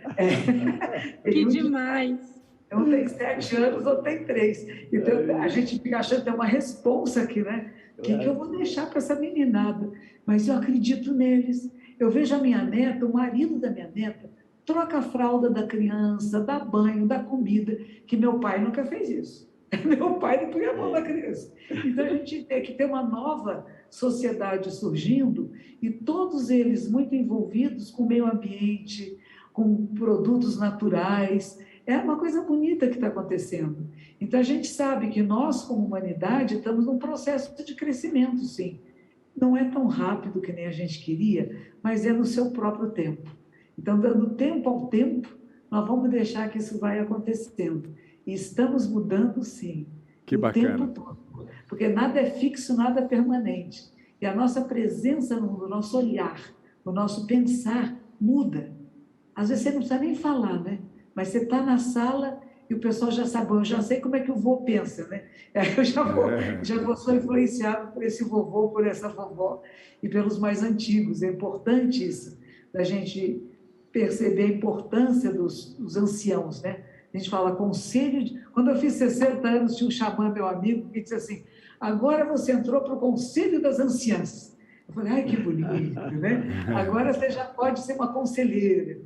B: Que demais!
D: Um tem 7 anos, outro tem 3. Então, a gente fica achando que tem uma responsa aqui, né? O que eu vou deixar para essa meninada? Mas eu acredito neles. Eu vejo a minha neta, o marido da minha neta, troca a fralda da criança, dá banho, dá comida, que meu pai nunca fez isso. Meu pai não põe a mão na criança. Então, a gente tem que ter uma nova sociedade surgindo e todos eles muito envolvidos com o meio ambiente, com produtos naturais. É uma coisa bonita que está acontecendo. Então, a gente sabe que nós, como humanidade, estamos num processo de crescimento, sim. Não é tão rápido que nem a gente queria, mas é no seu próprio tempo. Então, dando tempo ao tempo, nós vamos deixar que isso vai acontecendo. E estamos mudando, sim.
A: Que bacana.
D: O tempo todo. Porque nada é fixo, nada é permanente. E a nossa presença no mundo, o nosso olhar, o nosso pensar muda. Às vezes você não precisa nem falar, né? Mas você está na sala e o pessoal já sabe, eu já sei como é que o vô pensa, né? Eu já sou influenciado por esse vovô, por essa vovó e pelos mais antigos. É importante isso, da gente perceber a importância dos anciãos, né? A gente fala conselho... Quando eu fiz 60 anos, tinha um xamã, meu amigo, que disse assim, agora você entrou para o conselho das anciãs. Eu falei, ai, que bonito, né? Agora você já pode ser uma conselheira.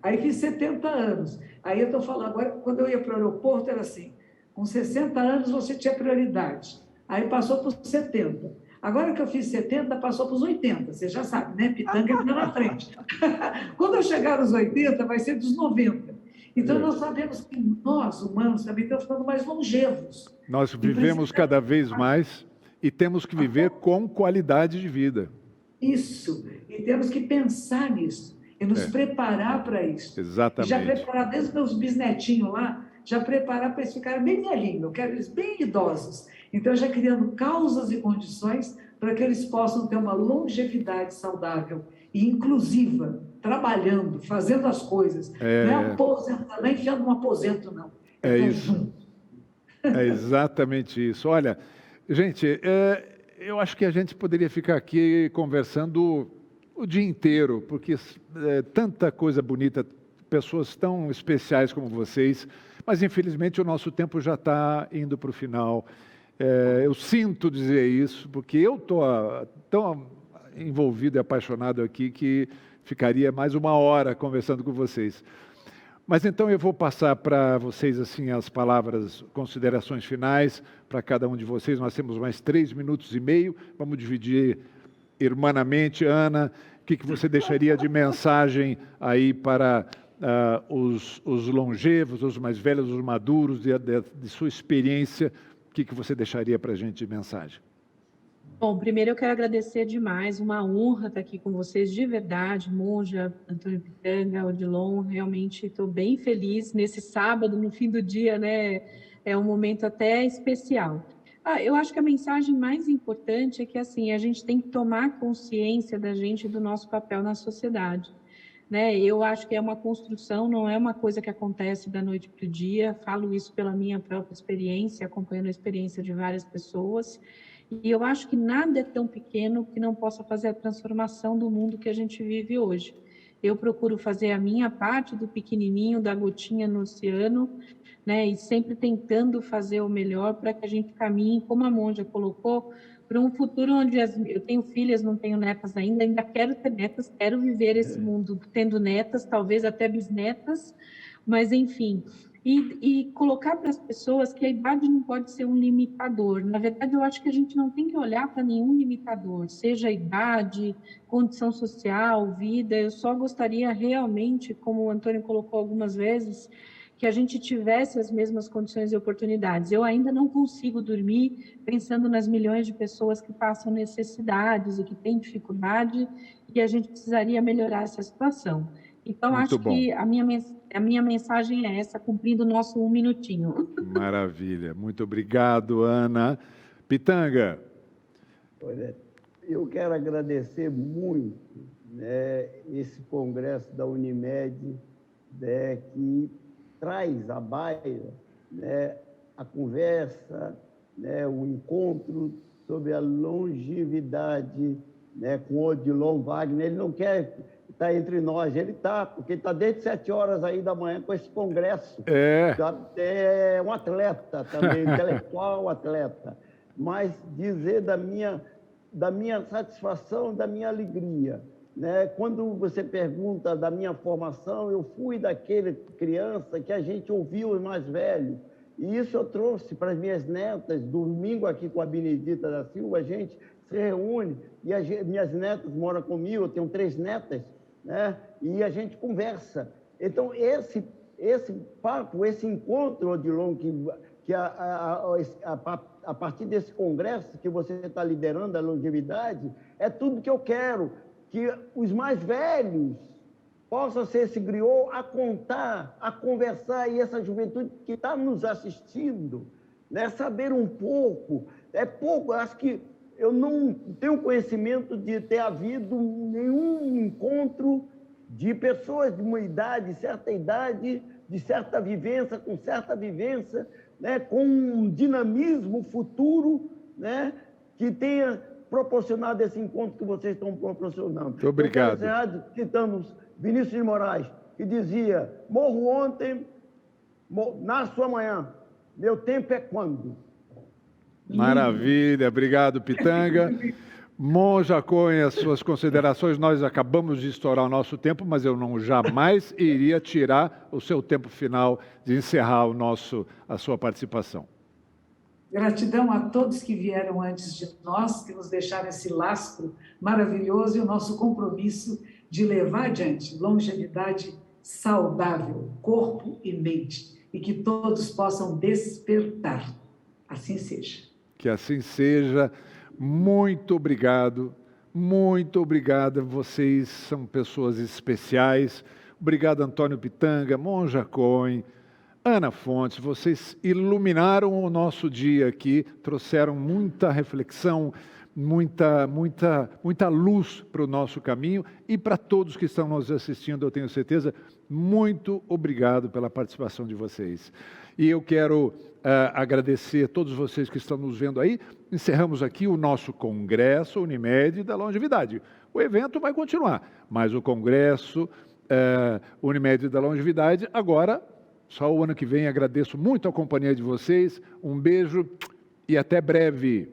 D: Aí fiz 70 anos. Aí eu estou falando, agora, quando eu ia para o aeroporto, era assim, com 60 anos você tinha prioridade. Aí passou para os 70. Agora que eu fiz 70, passou para os 80. Você já sabe, né? Pitanga está na frente. Quando eu chegar aos 80, vai ser dos 90. Então, nós sabemos que nós, humanos, também estamos ficando mais longevos.
A: Nós vivemos cada vez mais e temos que viver com qualidade de vida.
D: Isso. E temos que pensar nisso. E nos preparar para isso.
A: Exatamente.
D: E já preparar, desde os meus bisnetinhos lá, já preparar para eles ficarem bem velhinhos. Eu quero eles bem idosos. Então, já criando causas e condições para que eles possam ter uma longevidade saudável e inclusiva, trabalhando, fazendo as coisas. Não é aposentando, não é enfiando um aposento, não.
A: É isso. É exatamente isso. Olha, gente, eu acho que a gente poderia ficar aqui conversando o dia inteiro, porque tanta coisa bonita, pessoas tão especiais como vocês, mas infelizmente o nosso tempo já está indo para o final. Eu sinto dizer isso, porque eu estou tão envolvido e apaixonado aqui que ficaria mais 1 hora conversando com vocês. Mas então eu vou passar para vocês assim as palavras, considerações finais para cada um de vocês. Nós temos mais 3 minutos e meio, vamos dividir irmanamente. Ana, o que você deixaria de mensagem aí para os longevos, os mais velhos, os maduros, de sua experiência? O que você deixaria para a gente de mensagem?
B: Bom, primeiro eu quero agradecer demais, uma honra estar aqui com vocês, de verdade, Monja, Antônio Pitanga, Odilon, realmente estou bem feliz nesse sábado, no fim do dia, né? É um momento até especial. Eu acho que a mensagem mais importante é que, assim, a gente tem que tomar consciência da gente e do nosso papel na sociedade, né? Eu acho que é uma construção, não é uma coisa que acontece da noite para o dia, falo isso pela minha própria experiência, acompanhando a experiência de várias pessoas. E eu acho que nada é tão pequeno que não possa fazer a transformação do mundo que a gente vive hoje. Eu procuro fazer a minha parte do pequenininho, da gotinha no oceano, né? E sempre tentando fazer o melhor para que a gente caminhe, como a Monja colocou, para um futuro onde eu tenho filhas, não tenho netas ainda quero ter netas, quero viver esse mundo tendo netas, talvez até bisnetas, mas enfim... E colocar para as pessoas que a idade não pode ser um limitador. Na verdade, eu acho que a gente não tem que olhar para nenhum limitador, seja idade, condição social, vida. Eu só gostaria realmente, como o Antônio colocou algumas vezes, que a gente tivesse as mesmas condições e oportunidades. Eu ainda não consigo dormir pensando nas milhões de pessoas que passam necessidades e que têm dificuldade, e a gente precisaria melhorar essa situação. Então,
A: Muito
B: acho
A: bom.
B: que a minha mensagem é essa, cumprindo o nosso 1 minutinho.
A: Maravilha. Muito obrigado, Ana. Pitanga.
C: Olha, eu quero agradecer muito, né, esse congresso da Unimed, né, que traz à baila, né, a conversa, né, o encontro sobre a longevidade, né, com o Odilon Wagner. Ele não quer estar entre nós, ele está, porque está desde 7 horas aí da manhã com esse congresso. É um atleta também, intelectual, atleta. Mas dizer da minha satisfação, da minha alegria, né? Quando você pergunta da minha formação, eu fui daquele criança que a gente ouvia os mais velhos. E isso eu trouxe para as minhas netas. Domingo aqui com a Benedita da Silva, a gente se reúne e minhas netas moram comigo, eu tenho 3 netas, né? E a gente conversa. Então, esse papo, esse encontro, Odilon, que a partir desse congresso que você está liderando, a longevidade, é tudo que eu quero, que os mais velhos possam ser esse griot a contar, a conversar, e essa juventude que está nos assistindo, né, saber um pouco. É pouco, acho que eu não tenho conhecimento de ter havido nenhum encontro de pessoas de uma idade, certa idade, de certa vivência, com certa vivência, né, com um dinamismo futuro, né, que tenha proporcionado esse encontro que vocês estão proporcionando.
A: Muito obrigado.
C: Citamos Vinícius de Moraes, que dizia: morro ontem, nasço amanhã, meu tempo é quando?
A: Maravilha, obrigado, Pitanga. Monja Cohen, as suas considerações. Nós acabamos de estourar o nosso tempo, mas eu jamais iria tirar o seu tempo final de encerrar a sua participação.
D: Gratidão a todos que vieram antes de nós, que nos deixaram esse lastro maravilhoso, e o nosso compromisso de levar adiante longevidade saudável, corpo e mente, e que todos possam despertar. Assim seja.
A: Que assim seja. Muito obrigado, muito obrigada. Vocês são pessoas especiais. Obrigado, Antônio Pitanga, Monja Cohen, Ana Fontes. Vocês iluminaram o nosso dia aqui, trouxeram muita reflexão, muita luz para o nosso caminho, e para todos que estão nos assistindo, eu tenho certeza. Muito obrigado pela participação de vocês. E eu quero agradecer a todos vocês que estão nos vendo aí. Encerramos aqui o nosso Congresso Unimed da Longevidade. O evento vai continuar, mas o Congresso Unimed da Longevidade, agora, só o ano que vem. Agradeço muito a companhia de vocês. Um beijo e até breve.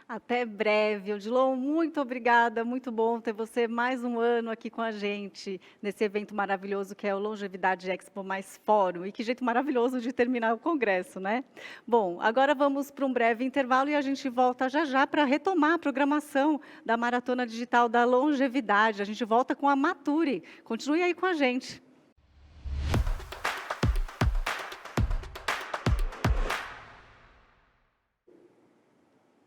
E: Até breve. Odilon, muito obrigada, muito bom ter você mais um ano aqui com a gente, nesse evento maravilhoso que é o Longevidade Expo mais Fórum. E que jeito maravilhoso de terminar o congresso, né? Bom, agora vamos para um breve intervalo e a gente volta já já para retomar a programação da Maratona Digital da Longevidade. A gente volta com a Mature. Continue aí com a gente.